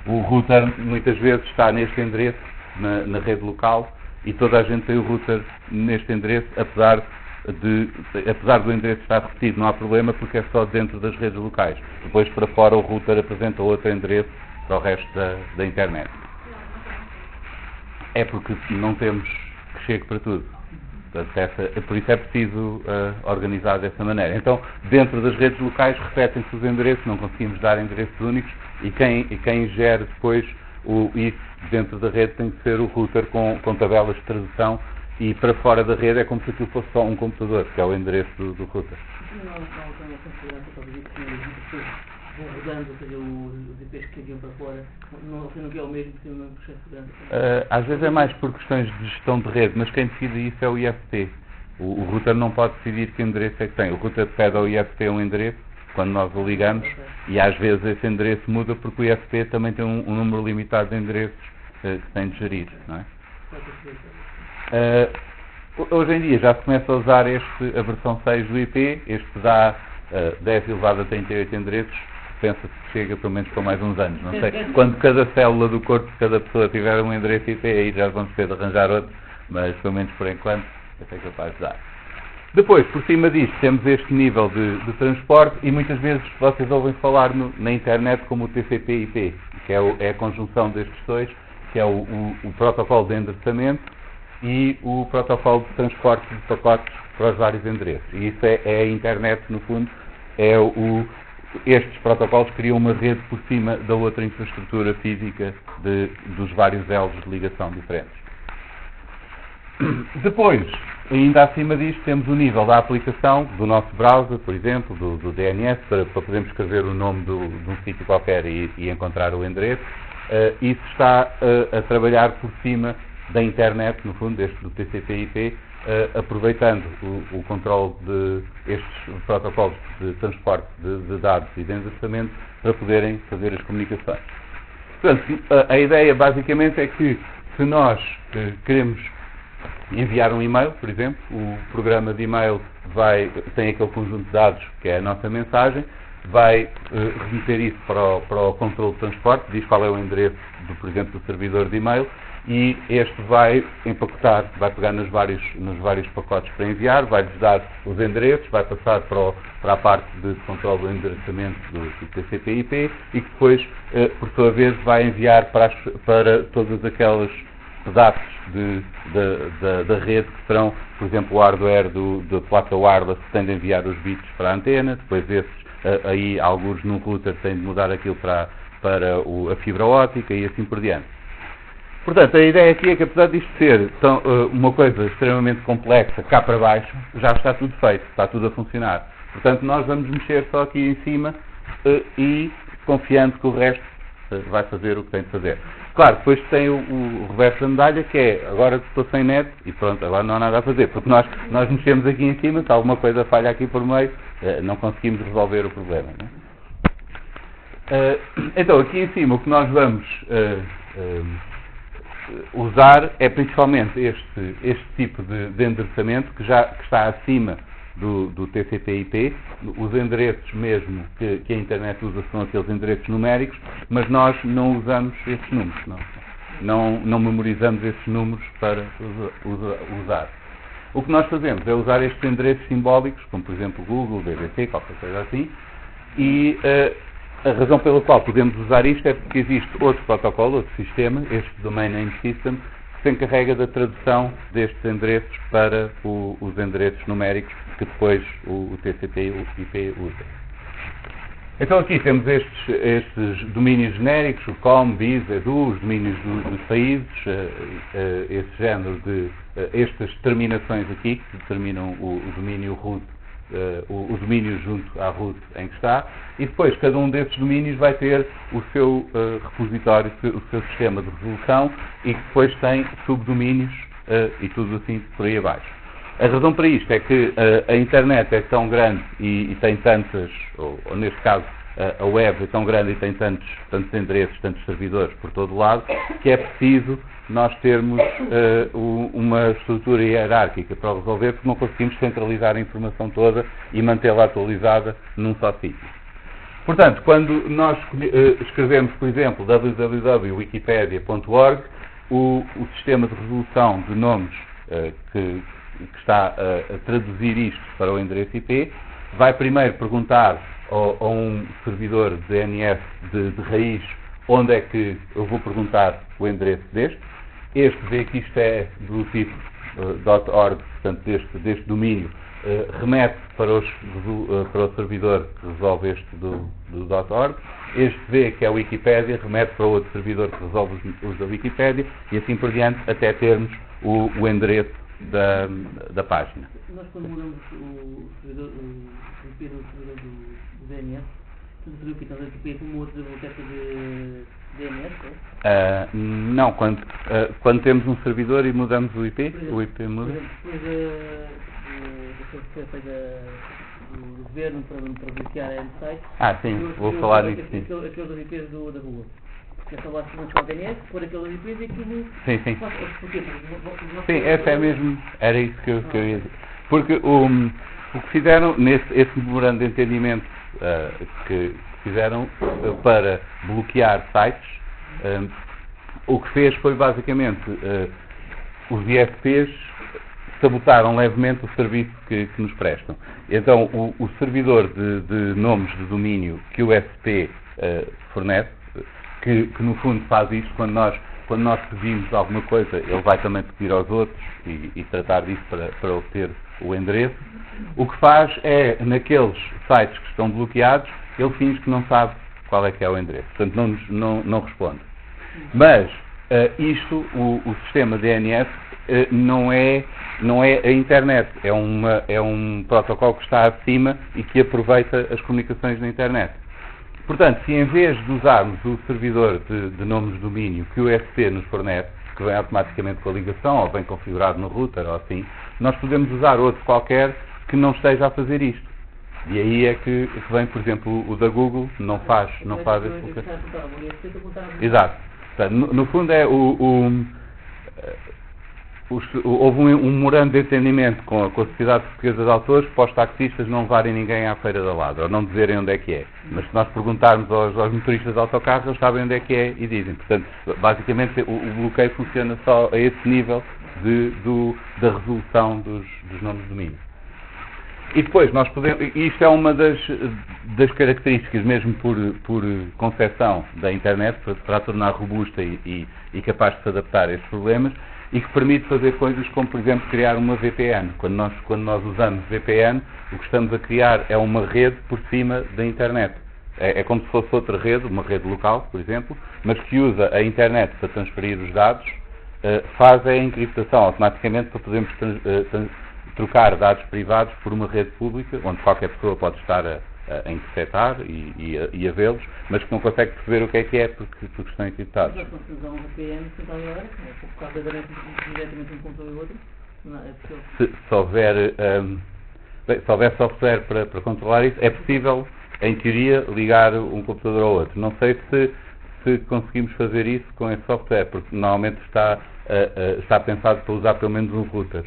O router muitas vezes está neste endereço, na rede local, e toda a gente tem o router neste endereço, apesar do endereço estar repetido, não há problema porque é só dentro das redes locais. Depois para fora o router apresenta outro endereço para o resto da internet. É porque não temos que chegue para tudo. Portanto, por isso é preciso organizar dessa maneira. Então, dentro das redes locais repetem-se os endereços, não conseguimos dar endereços únicos e quem gere depois isso dentro da rede tem que ser o router com tabelas de tradução e para fora da rede é como se aquilo fosse só um computador, que é o endereço do router. Não tem essa segurança para dizer que vão rodando, ou seja, os IPs que enviam para fora, não é o mesmo que o processo de segurança? Às vezes é mais por questões de gestão de rede, mas quem decide isso é o IFT. O router não pode decidir que endereço é que tem. O router pede ao IFT um endereço, quando nós o ligamos, e às vezes esse endereço muda porque o IFT também tem um número limitado de endereços que tem de gerir, não é? Hoje em dia já se começa a usar a versão 6 do IP, este dá 10 elevado a 38 endereços, pensa-se que chega pelo menos para mais uns anos, não sei. Quando cada célula do corpo de cada pessoa tiver um endereço IP, aí já vamos ter de arranjar outro, mas pelo menos por enquanto é capaz de dar. Depois, por cima disto, temos este nível de transporte e muitas vezes vocês ouvem falar na internet como o TCP/IP, que é a conjunção destes dois, que é o protocolo de endereçamento e o protocolo de transporte de pacotes para os vários endereços. E isso é a internet, no fundo, estes protocolos criam uma rede por cima da outra infraestrutura física dos vários elos de ligação diferentes. Depois, ainda acima disto, temos o nível da aplicação do nosso browser, por exemplo, do DNS, para podermos escrever o nome de um sítio qualquer e encontrar o endereço. Isso está a trabalhar por cima da internet, no fundo, do TCP/IP, aproveitando o controle destes protocolos de transporte de dados e de endereçamento para poderem fazer as comunicações. Portanto, a ideia basicamente é que se nós queremos enviar um e-mail, por exemplo, o programa de e-mail tem aquele conjunto de dados que é a nossa mensagem, vai remeter isso para o controle de transporte, diz qual é o endereço, por exemplo, do servidor de e-mail, e este vai empacotar, vai pegar nos vários pacotes para enviar, vai-lhes dar os endereços, vai passar para a parte de controle do endereçamento do TCP/IP e que depois, por sua vez, vai enviar para todos aqueles pedaços da rede que serão, por exemplo, o hardware da placa wireless que tem de enviar os bits para a antena, depois aí alguns num router têm de mudar aquilo para a fibra óptica e assim por diante. Portanto, a ideia aqui é que, apesar disto ser uma coisa extremamente complexa, cá para baixo, já está tudo feito, está tudo a funcionar. Portanto, nós vamos mexer só aqui em cima e confiando que o resto vai fazer o que tem de fazer. Claro, depois tem o reverso da medalha, que é, agora estou sem net e pronto, agora não há nada a fazer, porque nós mexemos aqui em cima, se alguma coisa falha aqui por meio, não conseguimos resolver o problema. Não é? Então, aqui em cima, o que nós vamos usar é principalmente este tipo de endereçamento que está acima do TCP/IP. Os endereços mesmo que a internet usa são aqueles endereços numéricos, mas nós não usamos esses números, não memorizamos esses números para usar. O que nós fazemos é usar estes endereços simbólicos, como por exemplo Google, BBC, qualquer coisa assim, e a razão pela qual podemos usar isto é porque existe outro protocolo, outro sistema, este Domain Name System, que se encarrega da tradução destes endereços para os endereços numéricos que depois o TCP/IP usa. Então aqui temos estes domínios genéricos, o COM, BIS, EDU, os domínios dos países, esse género estas terminações aqui que determinam o domínio root, o domínio junto à root em que está, e depois cada um desses domínios vai ter o seu repositório, o seu sistema de resolução e que depois tem subdomínios e tudo assim por aí abaixo. A razão para isto é que a internet é tão grande e tem tantas, ou neste caso a web é tão grande e tem tantos endereços, tantos servidores por todo lado, que é preciso nós termos uma estrutura hierárquica para resolver, porque não conseguimos centralizar a informação toda e mantê-la atualizada num só sítio. Portanto, quando nós escrevemos, por exemplo, www.wikipedia.org, o sistema de resolução de nomes que está a traduzir isto para o endereço IP vai primeiro perguntar a um servidor de DNS de raiz onde é que eu vou perguntar o endereço deste. Este vê que isto é do tipo .org, portanto deste domínio, remete para o servidor que resolve este do .org. Este vê que é a Wikipédia, remete para outro servidor que resolve os da Wikipédia e assim por diante até termos o endereço da página. Nós quando mudamos o IP do servidor do DNS, tudo o que estamos aqui como outra biblioteca de DNS, é? Não, quando temos um servidor e mudamos o IP, exemplo, o IP muda. Depois da foi feita do governo para bloquear a site. Sim, vou falar nisso. Aqueles IPs da Google. Que é só lá com o DNS, pôr aqueles IPs e aquilo. Sim. Sim, essa é mesmo. Era isso que eu ia dizer. Porque o que fizeram esse memorando de entendimento que fizeram para bloquear sites, o que fez foi basicamente os ISPs sabotaram levemente o serviço que nos prestam. Então o servidor de nomes de domínio que o SP fornece, que no fundo faz isto quando nós pedimos alguma coisa, ele vai também pedir aos outros e tratar disso para obter o endereço. O que faz é, naqueles sites que estão bloqueados, ele finge que não sabe qual é que é o endereço. Portanto, não responde. Mas isto, o sistema DNS, não é a internet. É um protocolo que está acima e que aproveita as comunicações na internet. Portanto, se em vez de usarmos o servidor de nomes de domínio que o SP nos fornece, que vem automaticamente com a ligação, ou vem configurado no router, ou assim, nós podemos usar outro qualquer que não esteja a fazer isto. E aí é que vem, por exemplo, o da Google, não faz esse bloqueio. Exato. Portanto, no fundo é houve um memorando de entendimento com a Sociedade Portuguesa de Autores para os taxistas não levarem ninguém à Feira da Ladra, ou não dizerem onde é que é. Mas se nós perguntarmos aos motoristas de autocarros, eles sabem onde é que é e dizem. Portanto, basicamente o bloqueio funciona só a esse nível da resolução dos nomes de domínio. E depois, nós podemos, isto é uma das características, mesmo por concepção da internet, para a tornar robusta e capaz de se adaptar a estes problemas, e que permite fazer coisas como, por exemplo, criar uma VPN. Quando nós usamos VPN, o que estamos a criar é uma rede por cima da internet. É como se fosse outra rede, uma rede local, por exemplo, mas que usa a internet para transferir os dados, faz a encriptação automaticamente para podermos trocar dados privados por uma rede pública, onde qualquer pessoa pode estar a interceptar e a vê-los, mas que não consegue perceber o que é porque estão encriptados. Mas quando se usa um VPN, se agora, por causa diretamente um computador e outro, se houver software para controlar isso, é possível, em teoria, ligar um computador ao outro. Não sei se conseguimos fazer isso com esse software, porque normalmente está pensado para usar pelo menos um router.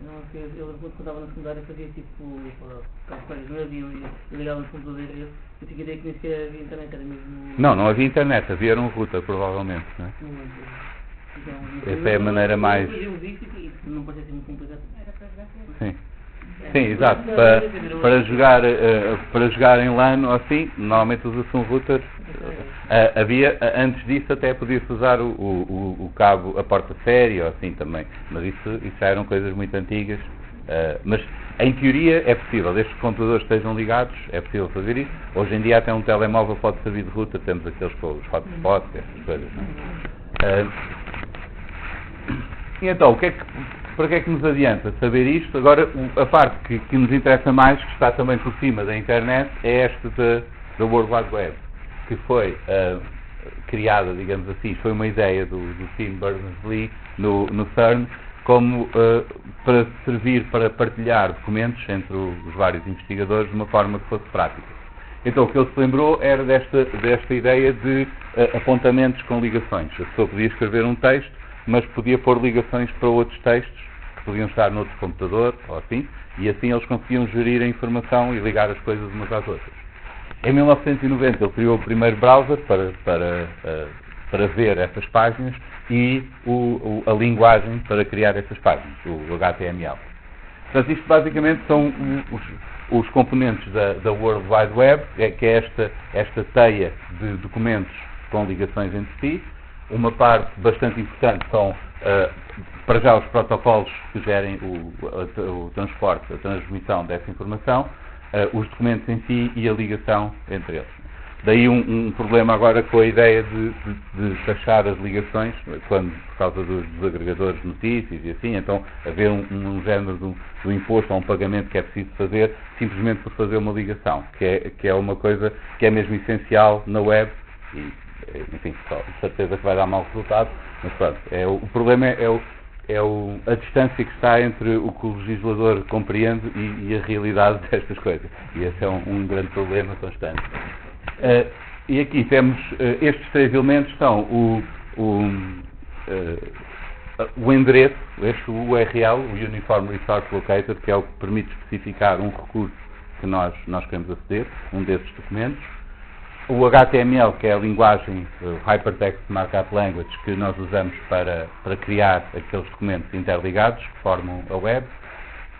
Não, eu quando estava na secundária fazia tipo coisas não havia, eu ligava no computador e eu tinha ideia que nem sequer havia internet, era mesmo... Não havia internet, havia um router provavelmente, não é? Essa é a maneira mais... Não pode ser muito complicado. Era para jogar. Sim, exato. Para jogar em LAN ou assim, normalmente usa-se um router. Antes disso até podia-se usar o cabo, a porta série ou assim também, mas isso já eram coisas muito antigas. Mas em teoria é possível, desde que os computadores estejam ligados, é possível fazer isso. Hoje em dia até um telemóvel pode servir de router, temos aqueles com os hotspots, essas coisas. Não é? E então, para que é que nos adianta saber isto? Agora, a parte que nos interessa mais, que está também por cima da internet, é esta da World Wide Web, que foi criada, digamos assim, foi uma ideia do Tim Berners-Lee no CERN, como para servir para partilhar documentos entre os vários investigadores de uma forma que fosse prática. Então, o que ele se lembrou era desta ideia de apontamentos com ligações. A pessoa podia escrever um texto, mas podia pôr ligações para outros textos que podiam estar noutro computador, ou assim, e assim eles conseguiam gerir a informação e ligar as coisas umas às outras. Em 1990 ele criou o primeiro browser para para ver essas páginas e a linguagem para criar essas páginas, o HTML. Portanto, isto basicamente são os componentes da World Wide Web, que é esta teia de documentos com ligações entre si. Uma parte bastante importante são, para já, os protocolos que gerem o transporte, a transmissão dessa informação, os documentos em si e a ligação entre eles. Daí um problema agora com a ideia de taxar as ligações, por causa dos agregadores de notícias e assim, então haver um género do imposto ou um pagamento que é preciso fazer simplesmente por fazer uma ligação, que é uma coisa que é mesmo essencial na web e, enfim, de certeza que vai dar mau resultado, mas pronto, o problema é a distância que está entre o que o legislador compreende e a realidade destas coisas. E esse é um grande problema constante. E aqui temos estes três elementos, são o endereço, este URL, o Uniform Resource Locator, que é o que permite especificar um recurso que nós queremos aceder, um desses documentos. O HTML, que é a linguagem Hypertext Markup Language, que nós usamos para criar aqueles documentos interligados que formam a web.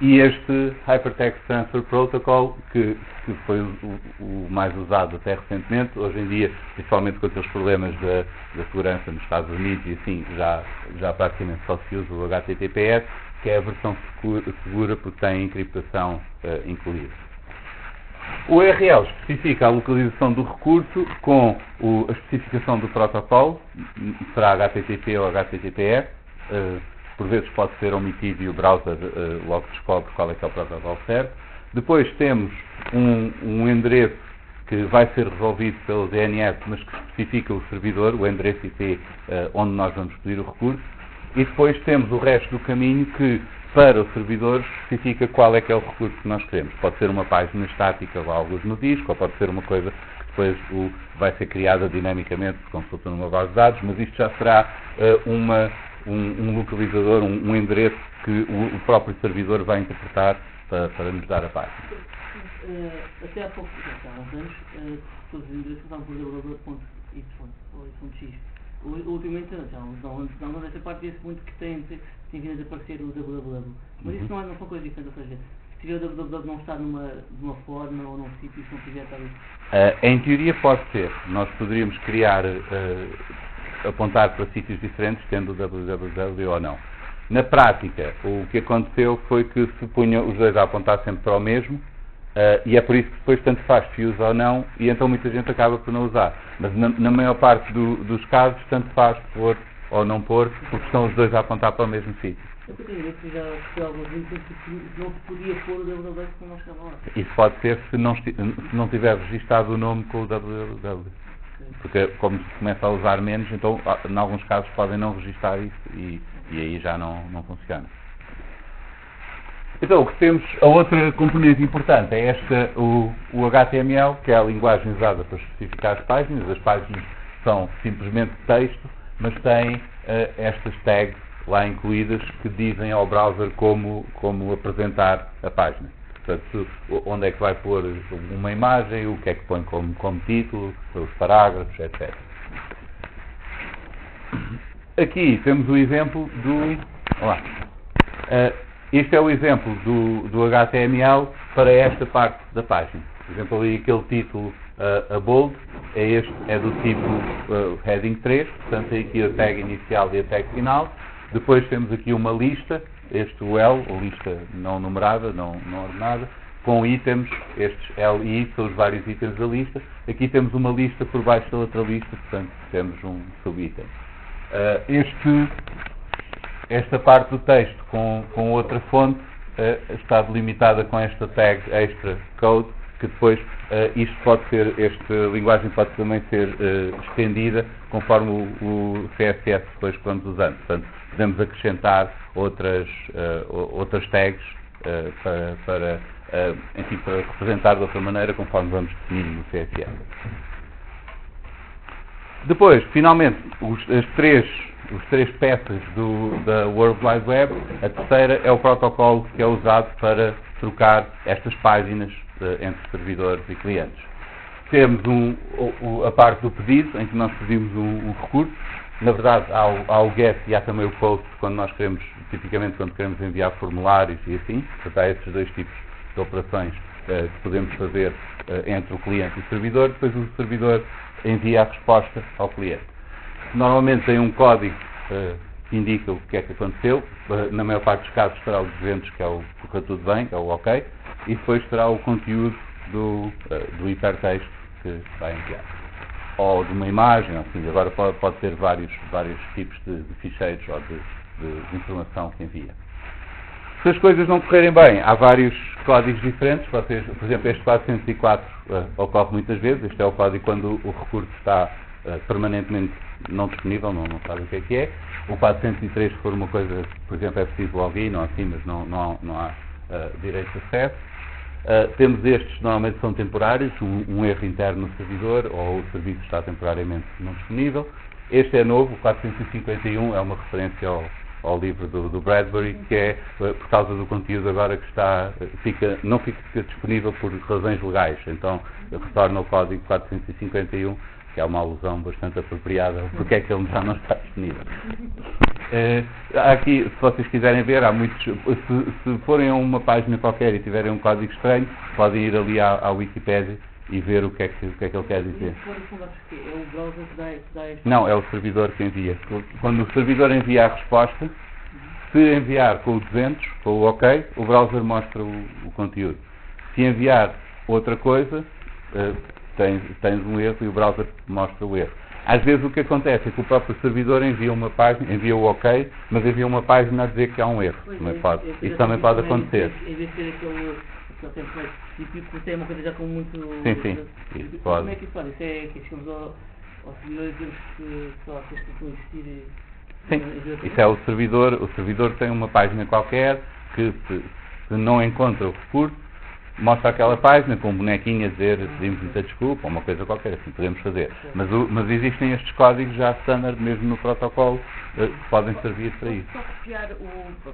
E este Hypertext Transfer Protocol, que foi o mais usado até recentemente, hoje em dia, principalmente com aqueles problemas da segurança nos Estados Unidos e assim, já praticamente só se usa o HTTPS, que é a versão segura porque tem encriptação incluída. O URL especifica a localização do recurso com a especificação do protocolo, será HTTP ou HTTPS, por vezes pode ser omitido e o browser logo descobre qual é que é o protocolo certo. Depois temos um endereço que vai ser resolvido pelo DNS, mas que especifica o servidor, o endereço IP onde nós vamos pedir o recurso. E depois temos o resto do caminho que, para o servidor, especifica qual é que é o recurso que nós queremos. Pode ser uma página estática lá alguns no disco, ou pode ser uma coisa que depois vai ser criada dinamicamente, consulta numa base de dados, mas isto já será um localizador, um endereço que o próprio servidor vai interpretar para nos dar a página. Até há pouco, já há uns anos, todos os endereços estavam por www.y ou y.x. Ultimamente, não dessa parte vê-se muito que tem vindo a desaparecer o www. Mas isso não são coisas diferentes, ou seja, se tiver o www não está de uma forma ou num sítio, isso não tiver estado. Em teoria pode ser. Nós poderíamos criar, apontar para sítios diferentes, tendo o www ou não. Na prática, o que aconteceu foi que se punha os dois a apontar sempre para o mesmo, e é por isso que depois tanto faz se usa ou não, e então muita gente acaba por não usar. Mas na maior parte dos casos, tanto faz pôr ou não pôr, porque estão os dois a apontar para o mesmo sítio. Eu tenho que já foi alguns vezes que não se podia pôr o www porque não estava lá. Isso pode ser se não tiver registado o nome com o www. Porque como se começa a usar menos, então em alguns casos podem não registar isso e aí já não funciona. Então, o que temos, a outra componente importante é o HTML, que é a linguagem usada para especificar as páginas. As páginas são simplesmente texto, mas têm estas tags lá incluídas que dizem ao browser como apresentar a página. Portanto, onde é que vai pôr uma imagem, o que é que põe como título, os parágrafos, etc. Aqui temos o exemplo este é o exemplo do HTML para esta parte da página. Por exemplo, ali aquele título a bold é do tipo heading 3, portanto tem aqui a tag inicial e a tag final. Depois temos aqui uma lista, o L, a lista não numerada, não ordenada, com itens, estes L e I são os vários itens da lista. Aqui temos uma lista por baixo da outra lista, portanto temos um subitem. Esta parte do texto com outra fonte está delimitada com esta tag extra code, que depois esta linguagem pode também ser estendida conforme o CSS depois que vamos usando. Portanto, podemos acrescentar outras tags para representar de outra maneira conforme vamos definir no CSS. Depois, finalmente, os três peças da World Wide Web. A terceira é o protocolo que é usado para trocar estas páginas entre servidores e clientes. temos a parte do pedido, em que nós pedimos um recurso. Na verdade, há o get e há também o post, quando nós queremos, tipicamente quando queremos enviar formulários e assim. Portanto, há esses dois tipos de operações que podemos fazer entre o cliente e o servidor. Depois o servidor envia a resposta ao cliente. Normalmente tem um código que indica o que é que aconteceu. Na maior parte dos casos terá os eventos, que é o correu tudo bem, que é o OK, e depois terá o conteúdo do hipertexto que vai enviar. Ou de uma imagem, assim, agora pode ter vários tipos de ficheiros ou de informação que envia. Se as coisas não correrem bem, há vários códigos diferentes. Por exemplo, este 404 ocorre muitas vezes. Este é o código quando o recurso está permanentemente não disponível, não sabe o que é. O 403, se for uma coisa, por exemplo, é preciso login ou assim, mas não há direito de acesso. Temos estes, normalmente são temporários, um erro interno no servidor ou o serviço está temporariamente não disponível. Este é novo, o 451, é uma referência ao livro do Bradbury, que é por causa do conteúdo agora que não fica disponível por razões legais. Então retorna o código 451, que é uma alusão bastante apropriada porque é que ele já não está disponível. Aqui, se vocês quiserem ver, há muitos. Se forem a uma página qualquer e tiverem um código estranho, podem ir ali à Wikipédia e ver o que é que ele quer dizer. É o browser que dá este... Não, é o servidor que envia. Quando o servidor envia a resposta, se enviar com o 200, com o OK, o browser mostra o conteúdo. Se enviar outra coisa, tens um erro e o browser mostra o erro. Às vezes o que acontece é que o próprio servidor envia uma página, envia o OK, mas envia uma página a dizer que há um erro. Isso também pode acontecer. Em vez de ter aquele tempo mais específico, tem uma coisa já com muito... Sim, isso pode. Como é que isso pode? Isso é que chegamos ao servidor e dizemos que só as coisas que estão a existir... Sim, isso é o servidor tem uma página qualquer que se não encontra o recurso, mostra aquela página com um bonequinho a dizer pedimos muita desculpa, ou uma coisa qualquer, assim podemos fazer. Mas existem estes códigos já standard, mesmo no protocolo, que podem servir para isso. Só copiar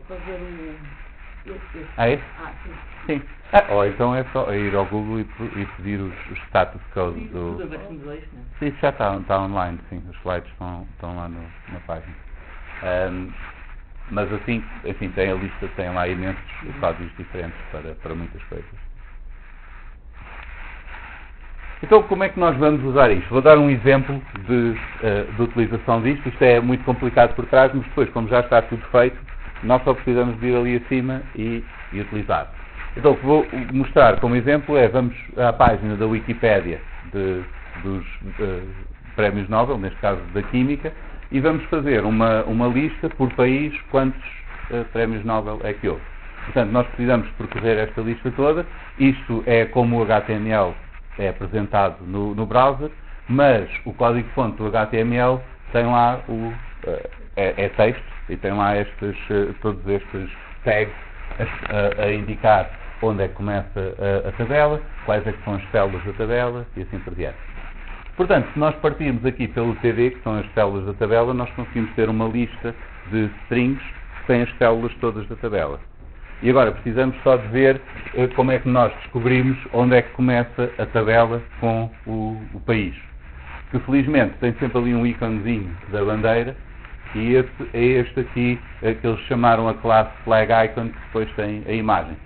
fazer o... É? Sim. Sim. Ou então é só ir ao Google e pedir os status codes do... Isso já está online, sim, os slides estão lá na página. Mas assim, enfim, tem a lista, tem lá imensos códigos diferentes para muitas coisas. Então, como é que nós vamos usar isto? Vou dar um exemplo de utilização disto. Isto é muito complicado por trás, mas depois, como já está tudo feito, nós só precisamos vir ali acima e utilizar. Então, o que vou mostrar como exemplo vamos à página da Wikipédia dos prémios Nobel, neste caso da Química, e vamos fazer uma lista por país quantos prémios Nobel é que houve. Portanto, nós precisamos percorrer esta lista toda. Isto é como o HTML é apresentado no browser, mas o código-fonte do HTML tem lá é texto e tem lá todos estes tags a indicar onde é que começa a tabela, quais é que são as células da tabela e assim por diante. Portanto, se nós partirmos aqui pelo TD, que são as células da tabela, nós conseguimos ter uma lista de strings que tem as células todas da tabela. E agora precisamos só de ver como é que nós descobrimos onde é que começa a tabela com o país. Que felizmente tem sempre ali um íconezinho da bandeira, e é este aqui que eles chamaram a classe flag icon, que depois tem a imagem.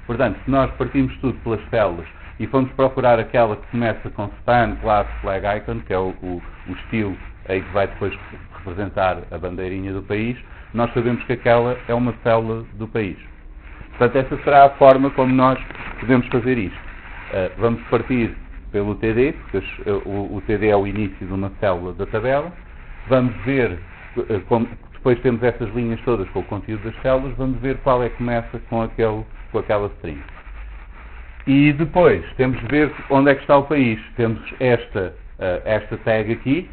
Portanto, se nós partimos tudo pelas células e fomos procurar aquela que começa com span, class, flag icon, que é o estilo aí que vai depois representar a bandeirinha do país, nós sabemos que aquela é uma célula do país. Portanto, essa será a forma como nós podemos fazer isto. Vamos partir pelo TD, porque o TD é o início de uma célula da tabela. Vamos ver, depois temos essas linhas todas com o conteúdo das células, vamos ver qual é que começa com aquela string. E depois temos de ver onde é que está o país. Temos esta tag aqui,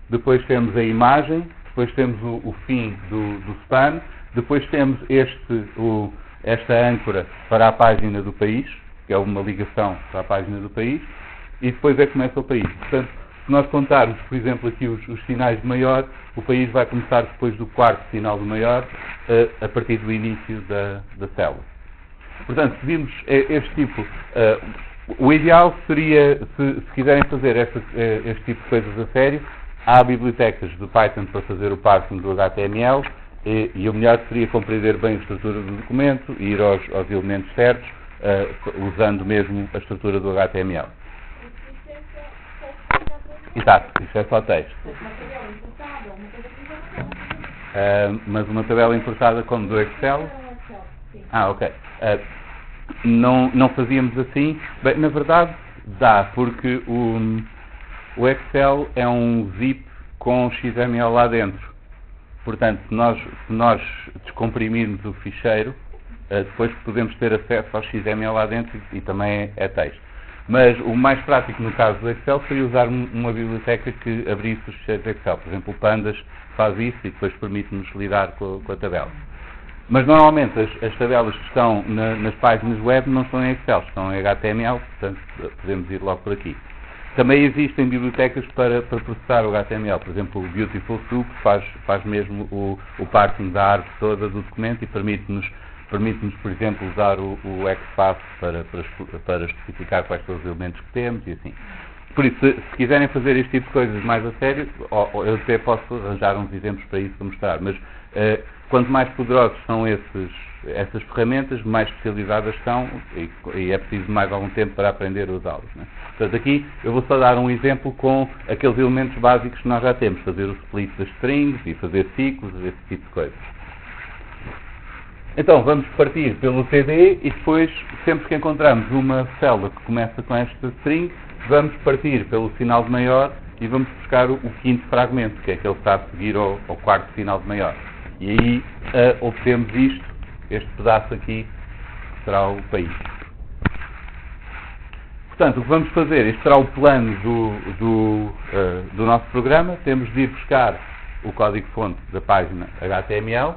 depois temos a imagem, depois temos o fim do span, depois temos esta âncora para a página do país, que é uma ligação para a página do país, e depois é que começa o país. Portanto, se nós contarmos, por exemplo, aqui os sinais de maior, o país vai começar depois do quarto sinal do maior, a partir do início da célula. Portanto, se vimos este tipo, O ideal seria, se quiserem fazer este tipo de coisas a sério, há bibliotecas do Python para fazer o parsing do HTML e o melhor seria compreender bem a estrutura do documento e ir aos elementos certos, usando mesmo a estrutura do HTML. Exato, isso é só texto. Mas uma tabela importada como do Excel? Ok. Não fazíamos assim. Bem, na verdade, dá, porque o Excel é um zip com XML lá dentro. Portanto, se nós descomprimirmos o ficheiro, depois podemos ter acesso ao XML lá dentro e também é texto. Mas o mais prático no caso do Excel seria usar uma biblioteca que abrisse os ficheiros Excel. Por exemplo, o Pandas faz isso e depois permite-nos lidar com a tabela. Mas normalmente as tabelas que estão nas páginas web não estão em Excel, estão em HTML, portanto podemos ir logo por aqui. Também existem bibliotecas para processar o HTML, por exemplo o Beautiful Soup faz mesmo o parsing da árvore toda do documento e permite-nos, por exemplo, usar o XPath para especificar quais são os elementos que temos e assim. Por isso, se quiserem fazer este tipo de coisas mais a sério, eu até posso arranjar uns exemplos para isso para mostrar, mas quanto mais poderosos são essas ferramentas, mais especializadas são e é preciso mais algum tempo para aprender a usá-las. Né? Portanto, aqui eu vou só dar um exemplo com aqueles elementos básicos que nós já temos, fazer o split das strings e fazer ciclos, esse tipo de coisas. Então, vamos partir pelo TD e depois, sempre que encontramos uma célula que começa com esta string, vamos partir pelo sinal de maior e vamos buscar o quinto fragmento, que é aquele que está a seguir ao quarto sinal de maior. E aí obtemos este pedaço aqui, que será o país. Portanto, o que vamos fazer, este será o plano do nosso programa. Temos de ir buscar o código-fonte da página HTML.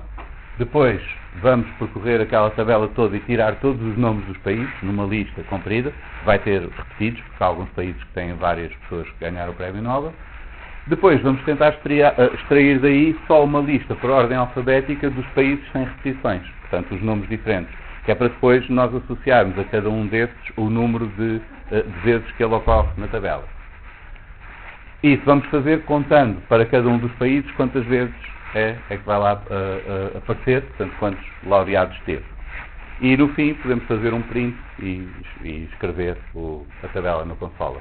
Depois vamos percorrer aquela tabela toda e tirar todos os nomes dos países, numa lista comprida. Vai ter repetidos, porque há alguns países que têm várias pessoas que ganharam o Prémio Nobel. Depois vamos tentar extrair daí só uma lista por ordem alfabética dos países sem repetições, portanto os nomes diferentes, que é para depois nós associarmos a cada um desses o número de vezes que ele ocorre na tabela. Isso vamos fazer contando para cada um dos países quantas vezes é que vai lá aparecer, portanto quantos laureados teve. E no fim podemos fazer um print e escrever a tabela na consola.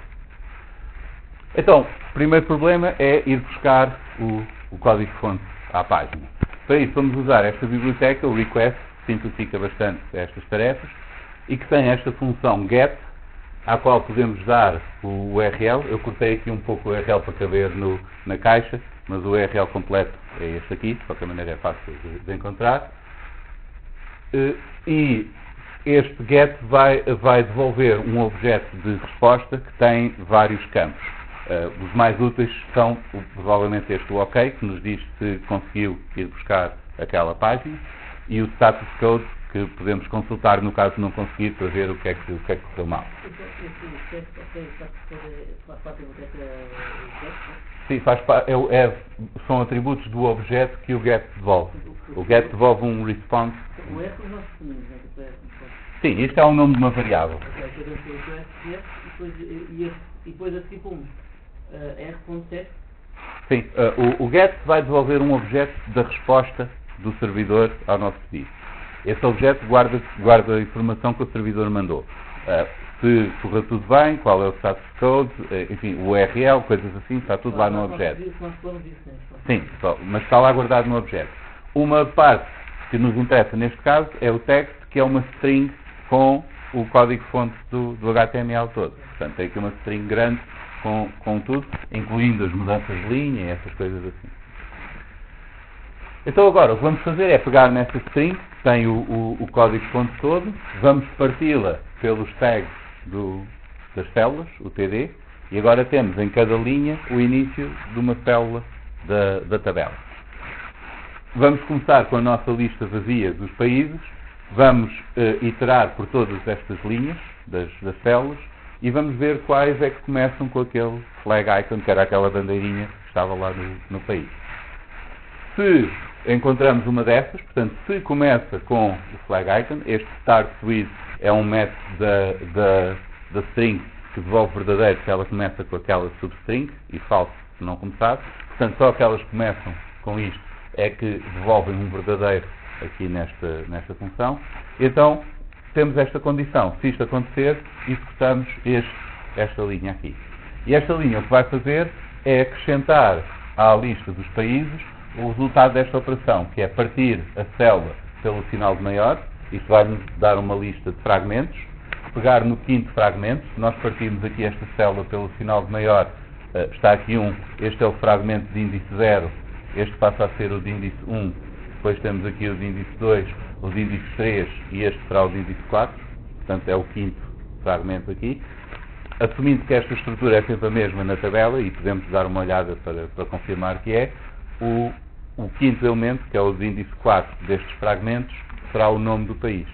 Então, o primeiro problema é ir buscar o código-fonte à página. Para isso vamos usar esta biblioteca, o request, que simplifica bastante estas tarefas, e que tem esta função get, à qual podemos dar o URL. Eu cortei aqui um pouco o URL para caber na caixa, mas o URL completo é este aqui, de qualquer maneira é fácil de encontrar. E este get vai devolver um objeto de resposta que tem vários campos. Os mais úteis são provavelmente este o OK, que nos diz se conseguiu ir buscar aquela página, e o status code, que podemos consultar no caso de não conseguir, para ver o que é que correu mal. Sim, são atributos do objeto que o get devolve. O get devolve um response. O R nós definimos, né? Sim, isto é o nome de uma variável. E depois assim pomos R.set. Sim, o get vai devolver um objeto da resposta do servidor ao nosso pedido. Esse objeto guarda a informação que o servidor mandou. Se correu tudo bem, qual é o status code, enfim, o URL, coisas assim, está tudo lá no objeto. Sim, mas está lá guardado no objeto. Uma parte que nos interessa neste caso é o text, que é uma string com o código-fonte do HTML todo. Portanto, tem aqui uma string grande com tudo, incluindo as mudanças de linha e essas coisas assim. Então agora, o que vamos fazer é pegar nessa string, que tem o código-fonte todo, vamos parti-la pelos tags das células, o TD, e agora temos em cada linha o início de uma célula da tabela. Vamos começar com a nossa lista vazia dos países, vamos iterar por todas estas linhas das células e vamos ver quais é que começam com aquele flag icon, que era aquela bandeirinha que estava lá no país. Se encontramos uma dessas, portanto, se começa com o flag icon, este start with é um método da string que devolve verdadeiro se ela começa com aquela substring e falso se não começar. Portanto, só aquelas que começam com isto é que devolvem um verdadeiro aqui nesta função. Então, temos esta condição. Se isto acontecer, executamos esta linha aqui. E esta linha o que vai fazer é acrescentar à lista dos países o resultado desta operação, que é partir a célula pelo sinal de maior. Isto vai-nos dar uma lista de fragmentos. Pegar no quinto fragmento, se nós partirmos aqui esta célula pelo sinal de maior, está aqui 1, este é o fragmento de índice 0, este passa a ser o de índice 1, depois temos aqui o de índice 2, o de índice 3 e este será o de índice 4, portanto é o quinto fragmento aqui. Assumindo que esta estrutura é sempre a mesma na tabela, e podemos dar uma olhada para confirmar que é, o quinto elemento, que é o de índice 4 destes fragmentos, será o nome do país.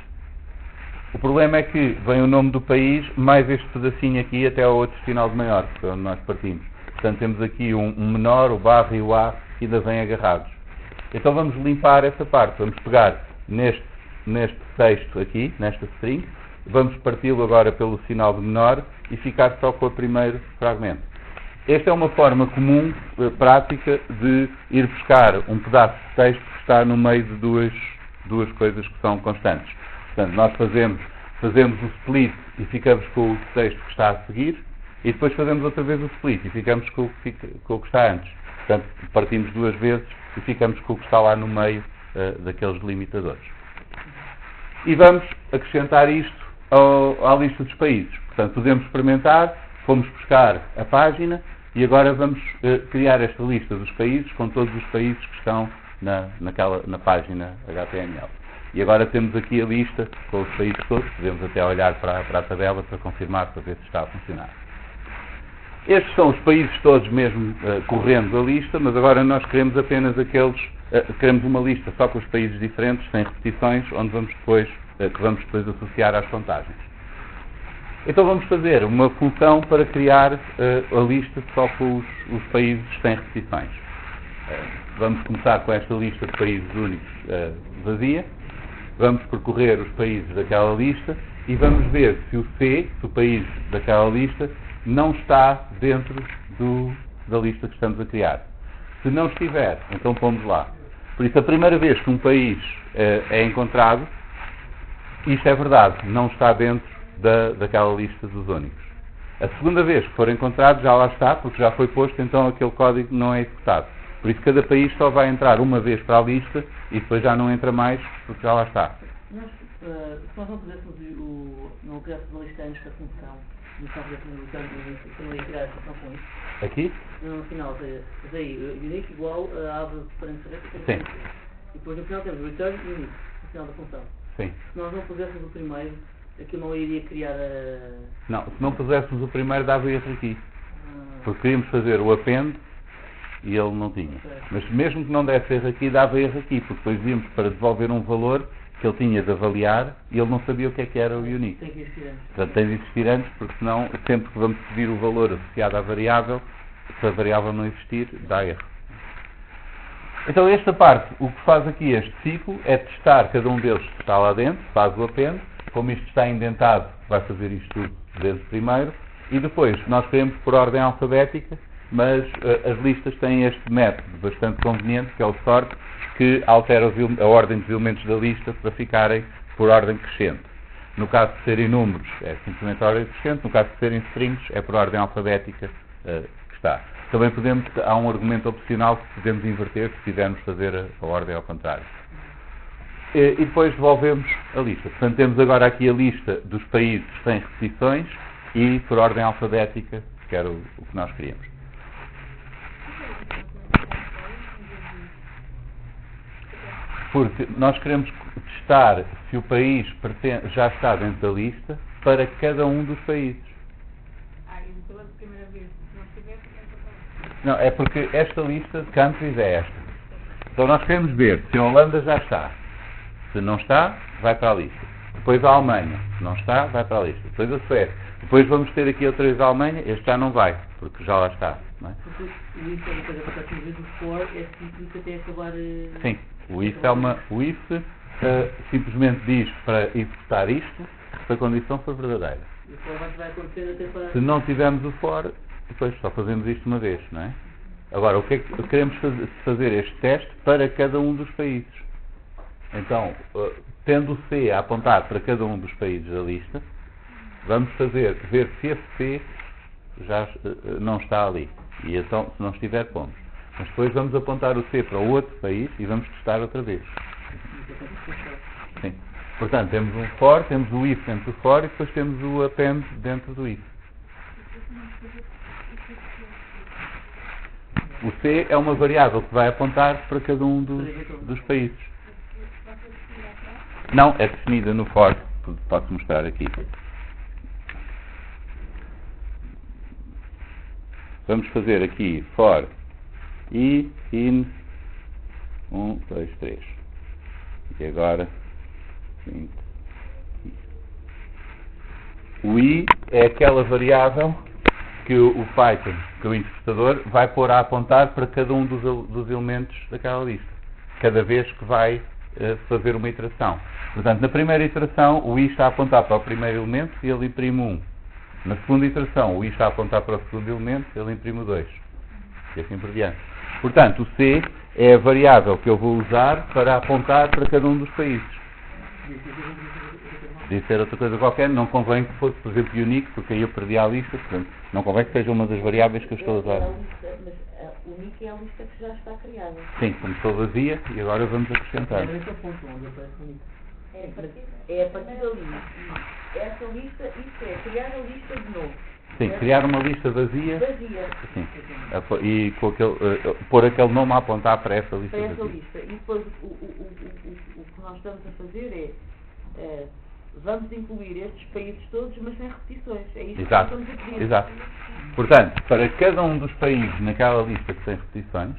O problema é que vem o nome do país mais este pedacinho aqui até ao outro sinal de maior, que é onde nós partimos. Portanto, temos aqui um menor, o barra e o A, que ainda vêm agarrados. Então vamos limpar essa parte. Vamos pegar neste texto aqui, nesta string, vamos parti-lo agora pelo sinal de menor e ficar só com o primeiro fragmento. Esta é uma forma comum, prática, de ir buscar um pedaço de texto que está no meio de duas coisas que são constantes. Portanto, nós fazemos o split e ficamos com o texto que está a seguir, e depois fazemos outra vez o split e ficamos com o que está antes. Portanto, partimos duas vezes e ficamos com o que está lá no meio daqueles limitadores. E vamos acrescentar isto à lista dos países. Portanto, podemos experimentar, fomos buscar a página e agora vamos criar esta lista dos países com todos os países que estão na página HTML. E agora temos aqui a lista com os países todos, podemos até olhar para a tabela para confirmar, para ver se está a funcionar. Estes são os países todos mesmo correndo a lista, mas agora nós queremos apenas queremos uma lista só com os países diferentes, sem repetições, onde que vamos depois associar às contagens. Então vamos fazer uma função para criar a lista só com os países sem repetições. Vamos começar com esta lista de países únicos vazia. Vamos percorrer os países daquela lista e vamos ver se o país daquela lista não está dentro da lista que estamos a criar. Se não estiver, então pomos lá. Por isso, a primeira vez que um país é encontrado, isto é verdade, não está dentro daquela lista dos únicos. A segunda vez que for encontrado, já lá está, porque já foi posto, então aquele código não é executado. Por isso, cada país só vai entrar uma vez para a lista e depois já não entra mais, porque já lá está. Se nós não pudéssemos não criássemos uma lista antes da função, e só pudéssemos lutar no início, você não ia criar a função com isso? Aqui? No final, ou seja, unique igual a árvore de parênteses. Sim. E depois no final temos return e unique, no final da função. Sim. Se nós não puséssemos o primeiro, aquilo não iria criar a... Não, se não puséssemos o primeiro, dava erro aqui. Porque queríamos fazer o append e ele não tinha. Mas mesmo que não desse erro aqui, dava erro aqui, porque depois víamos para devolver um valor que ele tinha de avaliar e ele não sabia o que era o unique. Tem que existir antes. Portanto, tem de existir antes, porque senão, sempre que vamos pedir o valor associado à variável, se a variável não existir, dá erro. Então, esta parte, o que faz aqui este ciclo é testar cada um deles que está lá dentro, faz o append, como isto está indentado, vai fazer isto tudo dentro primeiro, e depois nós queremos por ordem alfabética, mas as listas têm este método bastante conveniente, que é o sort, que altera a ordem dos elementos da lista para ficarem por ordem crescente. No caso de serem números, é simplesmente a ordem crescente, no caso de serem strings, é por ordem alfabética que está. Também há um argumento opcional que podemos inverter se quisermos fazer a ordem ao contrário. E depois devolvemos a lista. Portanto, temos agora aqui a lista dos países sem repetições e por ordem alfabética, que era o que nós queríamos. Porque nós queremos testar se o país já está dentro da lista para cada um dos países. E pela primeira vez, se não estiver, não, é porque esta lista de countries é esta. Então nós queremos ver se a Holanda já está. Se não está, vai para a lista. Depois a Alemanha. Se não está, vai para a lista. Depois a Suécia. Depois vamos ter aqui outra vez a Alemanha. Este já não vai, porque já lá está. Não é? Porque isso é uma coisa para cada vez o for é cíclico até acabar... Sim. O if simplesmente diz para executar isto se a condição for verdadeira. E provavelmente vai acontecer até para... Se não tivermos o for, depois só fazemos isto uma vez, não é? Agora, o que é que queremos fazer este teste para cada um dos países? Então, tendo o C a apontar para cada um dos países da lista, vamos ver se esse C já não está ali. E então, se não estiver, pomos. Mas depois vamos apontar o C para o outro país e vamos testar outra vez. Sim. Portanto, temos um for, temos o if dentro do for e depois temos o append dentro do if. O C é uma variável que vai apontar para cada um dos países. Não, é definida no for. Posso mostrar aqui. Vamos fazer aqui for i in 1, 2, 3. E agora 5. O i é aquela variável que o Python, que o interpretador, vai pôr a apontar para cada um dos elementos daquela lista. Cada vez que vai fazer uma iteração. Portanto, na primeira iteração, o i está a apontar para o primeiro elemento e ele imprime 1. Na segunda iteração, o i está a apontar para o segundo elemento e ele imprime 2. E assim por diante. Portanto, o C é a variável que eu vou usar para apontar para cada um dos países. Podia ser outra coisa qualquer, não convém que fosse, por exemplo, unique, porque aí eu perdi a lista, portanto, não convém que seja uma das variáveis que eu estou a usar. Mas o unique é a lista que já está criada. Sim, começou vazia e agora vamos acrescentar. É a partir dali. Essa lista, isso é criar a lista de novo. Sim, criar uma lista vazia. Vazia. Sim. E com pôr aquele nome a apontar para essa lista para essa vazia. lista. E depois o que nós estamos a fazer é vamos incluir estes países todos, mas sem repetições. É isso Exato. que nós estamos a pedir. Exato. Portanto, para cada um dos países naquela lista que tem repetições,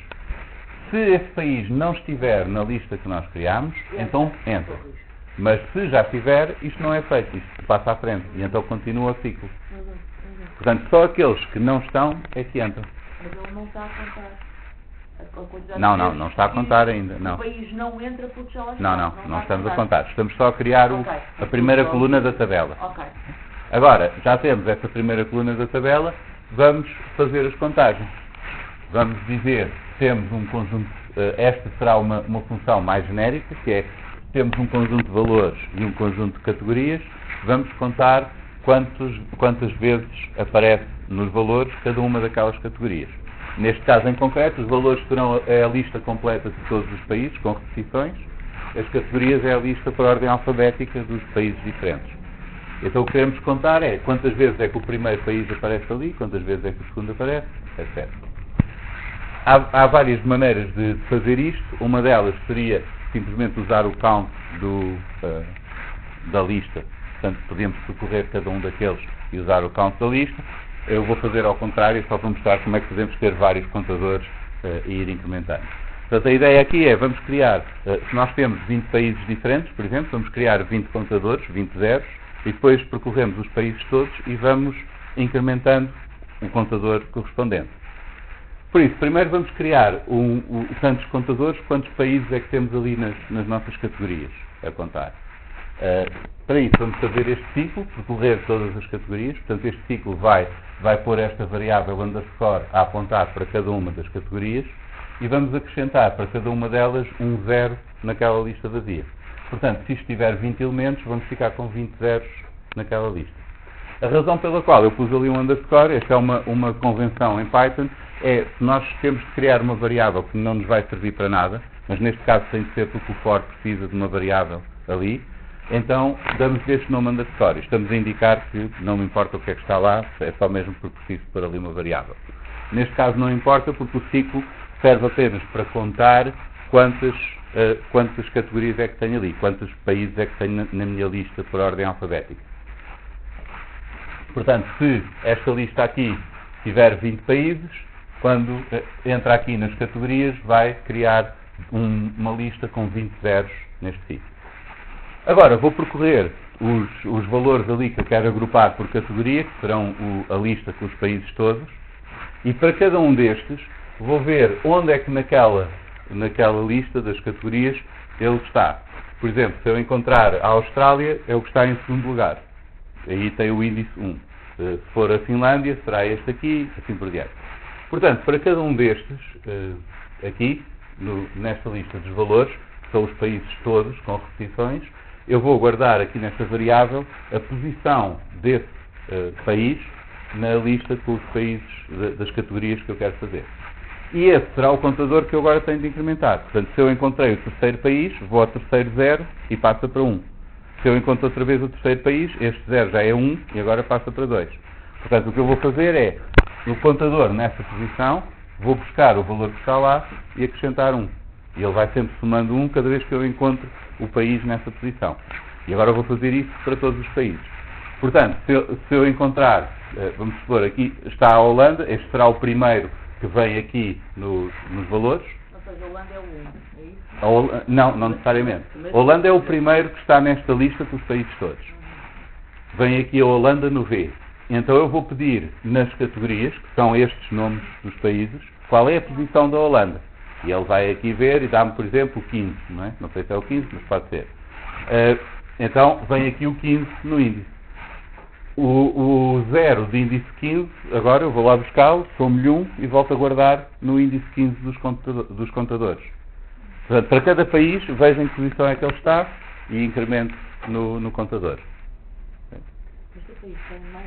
se esse país não estiver na lista que nós criámos, então entra. Mas se já estiver, isto não é feito, isto passa à frente e então continua o ciclo. Portanto, só aqueles que não estão é que entram. Mas ele não está a contar. Não está a contar ainda. Não. O país não entra porque já lá está. Não estamos a contar. Estamos só a criar a primeira coluna da tabela. Ok. Agora, já temos essa primeira coluna da tabela, vamos fazer as contagens. Vamos dizer, temos um conjunto, esta será uma função mais genérica, que é, temos um conjunto de valores e um conjunto de categorias, vamos contar quantas vezes aparece nos valores cada uma daquelas categorias. Neste caso em concreto, os valores serão a lista completa de todos os países, com repetições. As categorias é a lista por ordem alfabética dos países diferentes. Então o que queremos contar é quantas vezes é que o primeiro país aparece ali, quantas vezes é que o segundo aparece, etc. Há várias maneiras de fazer isto. Uma delas seria simplesmente usar o count da lista. Portanto, podemos percorrer cada um daqueles e usar o count da lista. Eu vou fazer ao contrário, só para mostrar como é que podemos ter vários contadores e ir incrementando. Portanto, a ideia aqui é, vamos criar, se nós temos 20 países diferentes, por exemplo, vamos criar 20 contadores, 20 zeros, e depois percorremos os países todos e vamos incrementando um contador correspondente. Por isso, primeiro vamos criar tantos contadores, quantos países é que temos ali nas nossas categorias a contar. Para isso, vamos fazer este ciclo, percorrer todas as categorias. Portanto, este ciclo vai pôr esta variável underscore a apontar para cada uma das categorias e vamos acrescentar para cada uma delas um zero naquela lista vazia. Portanto, se isto tiver 20 elementos, vamos ficar com 20 zeros naquela lista. A razão pela qual eu pus ali um underscore, esta é uma convenção em Python, é se nós temos de criar uma variável que não nos vai servir para nada, mas neste caso tem de ser porque o for precisa de uma variável ali, então damos-lhe este nome underscore. Estamos a indicar que não me importa o que é que está lá, é só mesmo porque preciso pôr ali uma variável. Neste caso não importa porque o ciclo serve apenas para contar quantas categorias é que tenho ali, quantos países é que tenho na minha lista por ordem alfabética. Portanto, se esta lista aqui tiver 20 países, quando entra aqui nas categorias, vai criar uma lista com 20 zeros neste ciclo. Agora, vou percorrer os valores ali que eu quero agrupar por categoria, que serão a lista com os países todos, e para cada um destes, vou ver onde é que naquela lista das categorias ele está. Por exemplo, se eu encontrar a Austrália, é o que está em segundo lugar. aí tem o índice 1. Se for a Finlândia, será este aqui, assim por diante. Portanto, para cada um destes, aqui, nesta lista dos valores, que são os países todos, com repetições, eu vou guardar aqui nesta variável a posição desse país na lista com os países das categorias que eu quero fazer. E esse será o contador que eu agora tenho de incrementar. Portanto, se eu encontrei o terceiro país, vou ao terceiro 0 e passa para 1. Se eu encontro outra vez o terceiro país, este 0 já é 1 e agora passa para 2. Portanto, o que eu vou fazer é, no contador nessa posição, vou buscar o valor que está lá e acrescentar 1. E ele vai sempre somando 1 cada vez que eu encontro o país nessa posição. E agora eu vou fazer isso para todos os países. Portanto, se eu encontrar, vamos supor, aqui está a Holanda, este será o primeiro que vem aqui nos valores. Ou seja, a Holanda é o 1, é isso? Não necessariamente. A Holanda é o primeiro que está nesta lista com os países todos. Vem aqui a Holanda no V. Então eu vou pedir nas categorias, que são estes nomes dos países, qual é a posição da Holanda. E ele vai aqui ver e dá-me, por exemplo, o 15, não é? Não sei se é o 15, mas pode ser. Então vem aqui o 15 no índice. O 0 de índice 15, agora eu vou lá buscá-lo, somo-lhe 1 e volto a guardar no índice 15 dos contadores. Portanto, para cada país, vejo em que posição é que ele está e incremento no contador. Mas o país tem mais...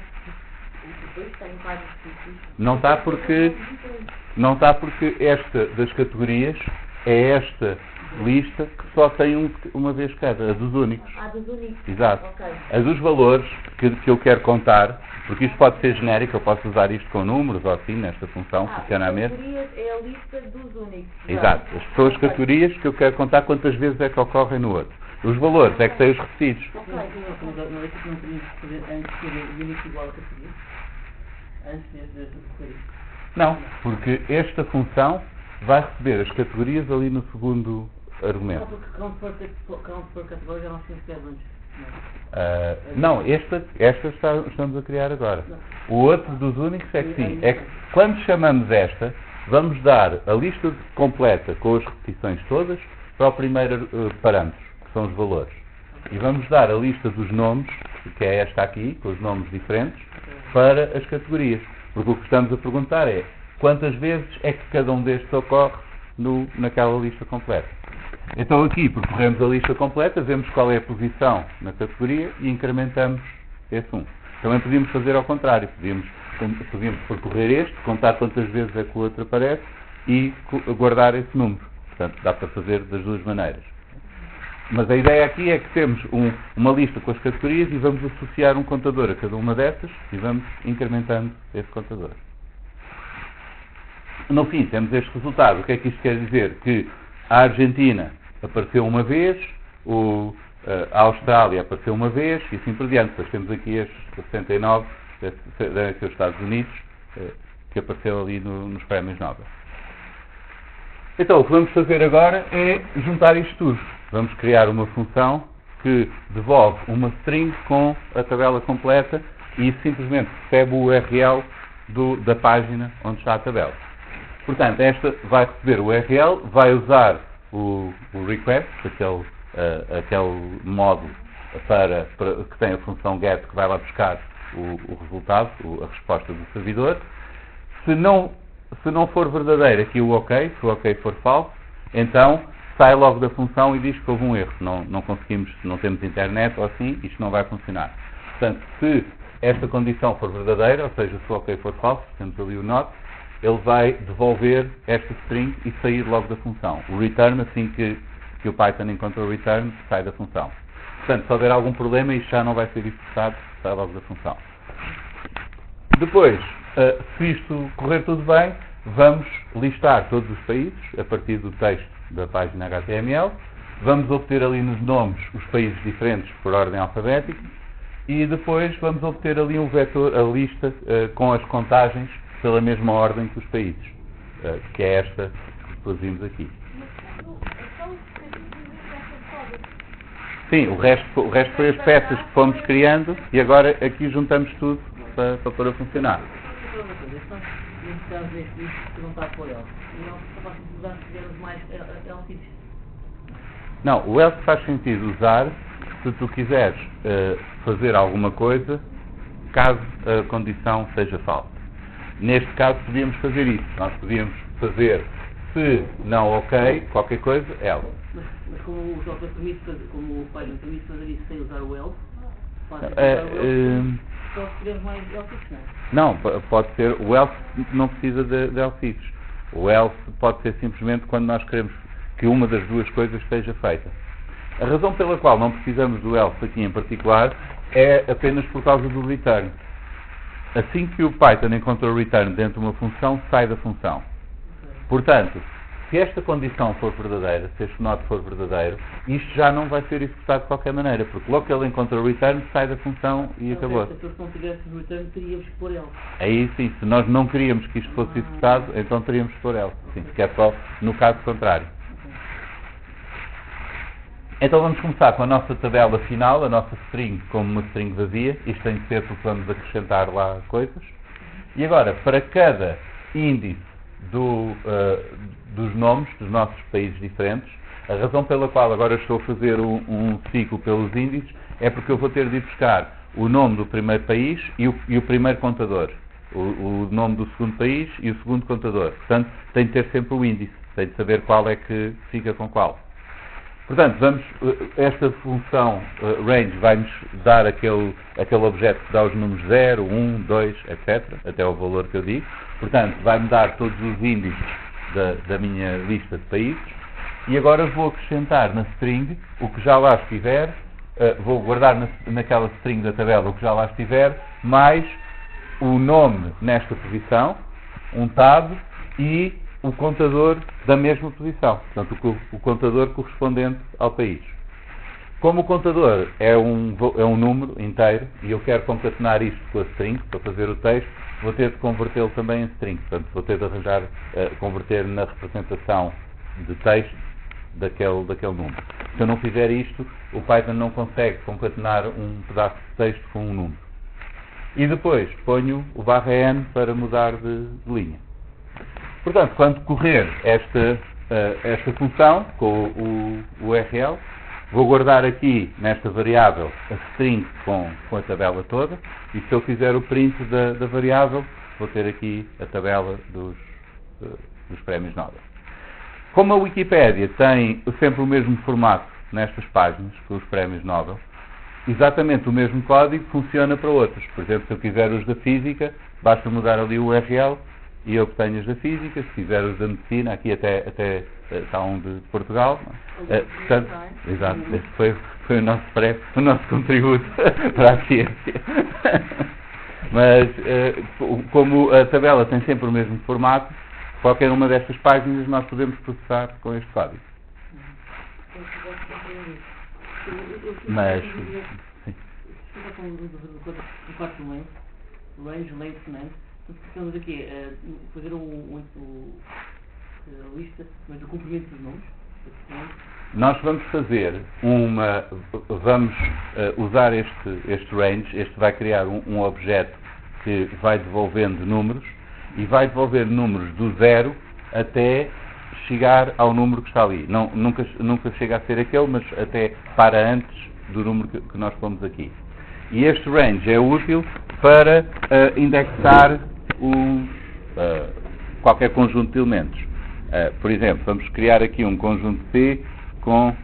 O país tem vários sítios. Não está porque esta das categorias é esta lista que só tem uma vez cada, a dos únicos. Dos únicos. Exato. Ok. A dos valores que eu quero contar, porque isto pode ser genérico, eu posso usar isto com números ou assim, nesta função, funciona a mesmo. As categorias é a lista dos únicos. Exato. São as categorias que eu quero contar quantas vezes é que ocorrem no outro. Os valores é que têm os repetidos. Não é que não teríamos que fazer antes de ser único igual a categoria? Antes de fazer isso? Não, porque esta função vai receber as categorias ali no segundo argumento. Porque quando for categoria já não se inscreve antes. Não, esta estamos a criar agora. O outro dos únicos é que sim. É que quando chamamos esta, vamos dar a lista completa com as repetições todas para o primeiro parâmetro, que são os valores. E vamos dar a lista dos nomes, que é esta aqui, com os nomes diferentes, para as categorias. Porque o que estamos a perguntar é quantas vezes é que cada um destes ocorre naquela lista completa. Então aqui percorremos a lista completa, vemos qual é a posição na categoria e incrementamos esse 1. Também podíamos fazer ao contrário, podíamos percorrer este, contar quantas vezes é que o outro aparece e guardar esse número. Portanto, dá para fazer das duas maneiras. Mas a ideia aqui é que temos uma lista com as categorias e vamos associar um contador a cada uma dessas e vamos incrementando esse contador. No fim, temos este resultado. O que é que isto quer dizer? Que a Argentina apareceu uma vez, a Austrália apareceu uma vez e assim por diante. Depois temos aqui estes 69, devem ser os Estados Unidos, que apareceu ali nos prémios Nobel. Então, o que vamos fazer agora é juntar isto tudo. Vamos criar uma função que devolve uma string com a tabela completa e simplesmente recebe o URL da página onde está a tabela. Portanto, esta vai receber o URL, vai usar o request, aquele módulo que tem a função get que vai lá buscar o resultado, a resposta do servidor. Se não for verdadeiro aqui o OK, se o OK for falso, então sai logo da função e diz que houve um erro. Não conseguimos, não temos internet ou assim, isto não vai funcionar. Portanto, se esta condição for verdadeira, ou seja, se o OK for falso, temos ali o not, ele vai devolver esta string e sair logo da função. O return, assim que o Python encontra o return, sai da função. Portanto, se houver algum problema, isto já não vai ser executado, sai logo da função. Depois, se isto correr tudo bem, vamos listar todos os países a partir do texto da página HTML. Vamos obter ali nos nomes os países diferentes por ordem alfabética e depois vamos obter ali um vetor, a lista com as contagens pela mesma ordem que os países, que é esta que produzimos aqui. Sim, o resto foi as peças que fomos criando e agora aqui juntamos tudo para pôr a funcionar. Neste caso, isto não está por else. E não só faz sentido usar mais else. Não, o else faz sentido usar se tu quiseres fazer alguma coisa, caso a condição seja falsa. Neste caso podíamos fazer isso. Nós podíamos fazer, se não ok, qualquer coisa, else. Mas como o software permite fazer, como o Python permite fazer isso sem usar o else, só se tivermos mais else, não, pode ser, o else não precisa de else. O else pode ser simplesmente quando nós queremos que uma das duas coisas esteja feita. A razão pela qual não precisamos do else aqui em particular é apenas por causa do return. Assim que o Python encontra o return dentro de uma função, sai da função. Portanto, se esta condição for verdadeira, se este not for verdadeiro, isto já não vai ser executado de qualquer maneira, porque logo que ele encontra o return, sai da função e acabou. Se não tivesse o return, teríamos que pôr else. Aí sim, se nós não queríamos que isto fosse executado, então teríamos que pôr else. Sim, que é só no caso contrário. Então vamos começar com a nossa tabela final, a nossa string como uma string vazia. Isto tem de ser porque vamos acrescentar lá coisas. E agora, para cada índice dos nomes dos nossos países diferentes, a razão pela qual agora estou a fazer um ciclo pelos índices é porque eu vou ter de ir buscar o nome do primeiro país e o primeiro contador. O nome do segundo país e o segundo contador. Portanto, tem de ter sempre o índice. Tem de saber qual é que fica com qual. Portanto, esta função range vai-nos dar aquele objeto que dá os números 0, 1, 2, etc. Até o valor que eu digo. Portanto, vai-me dar todos os índices da minha lista de países. E agora vou acrescentar na string o que já lá estiver, vou guardar naquela string da tabela o que já lá estiver, mais o nome nesta posição, um tab, e o contador da mesma posição, portanto o contador correspondente ao país. Como o contador é um número inteiro e eu quero concatenar isto com a string para fazer o texto, vou ter de convertê-lo também em string, portanto vou ter de arranjar, converter na representação de texto daquele número. Se eu não fizer isto, o Python não consegue concatenar um pedaço de texto com um número. E depois ponho o /n para mudar de linha. Portanto, quando correr esta função com o URL, vou guardar aqui nesta variável a string com a tabela toda, e se eu fizer o print da variável, vou ter aqui a tabela dos prémios Nobel. Como a Wikipédia tem sempre o mesmo formato nestas páginas, com os prémios Nobel, exatamente o mesmo código funciona para outros. Por exemplo, se eu quiser os da Física, basta mudar ali o URL e eu obtenho os da Física. Se quiser os da Medicina, aqui até está um de Portugal. Portanto, exato, este foi o nosso contributo para a ciência. Mas, como a tabela tem sempre o mesmo formato, qualquer uma destas páginas nós podemos processar com este código. Mas, sim. No quarto range, length, estamos aqui a fazer a lista, mas do comprimento dos nomes. Nós vamos fazer vamos usar este range. Este vai criar um objeto que vai devolvendo números, e vai devolver números do 0 até chegar ao número que está ali. Nunca chega a ser aquele, mas até para antes do número que nós pomos aqui. E este range é útil para indexar qualquer conjunto de elementos. Por exemplo, vamos criar aqui um conjunto C com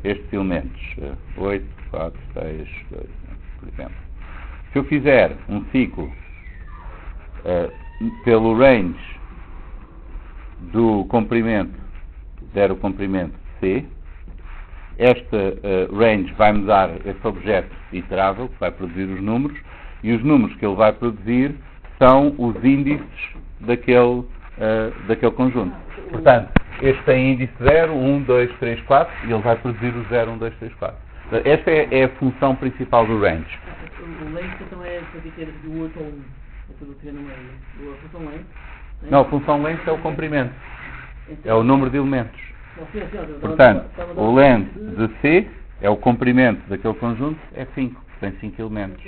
estes elementos. 8, 4, 6, 2, por exemplo. Se eu fizer um ciclo pelo range do comprimento, o comprimento C, esta range vai-me dar esse objeto iterável, que vai produzir os números, e os números que ele vai produzir são os índices daquele conjunto. Portanto, este tem índice 0, 1, 2, 3, 4, e ele vai produzir o 0, 1, 2, 3, 4. Esta é a função principal do range. O length então é para ter do 8 ao 1. É tudo que no meio. A função length. Não, a função length é o comprimento. É o número de elementos. Portanto, o length de C é o comprimento daquele conjunto, é 5. Tem 5 elementos.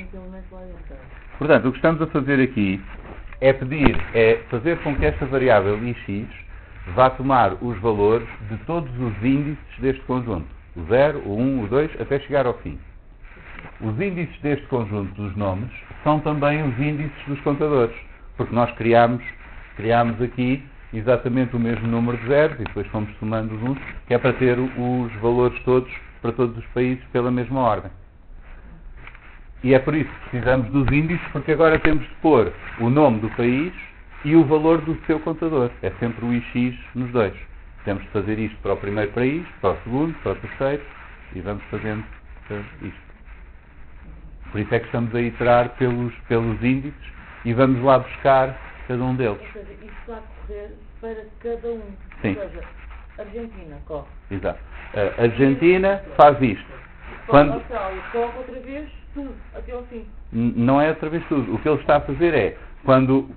Portanto, o que estamos a fazer aqui é fazer com que esta variável ix vá tomar os valores de todos os índices deste conjunto. O 0, o 1, o 2, até chegar ao fim. os índices deste conjunto dos nomes são também os índices dos contadores, porque nós criámos aqui exatamente o mesmo número de zeros e depois fomos somando os uns, que é para ter os valores todos, para todos os países, pela mesma ordem. E é por isso que precisamos dos índices, porque agora temos de pôr o nome do país e o valor do seu contador. É sempre o IX nos dois. Temos de fazer isto para o primeiro país, para o segundo, para o terceiro, e vamos fazendo isto. Por isso é que estamos a iterar pelos índices e vamos lá buscar cada um deles. Ou seja, isto vai correr para cada um. Sim. Ou seja, Argentina corre. Exato. A Argentina faz isto. Quando... Austrália corre outra vez tudo, até ao fim. Não é outra vez tudo. O que ele está a fazer é, quando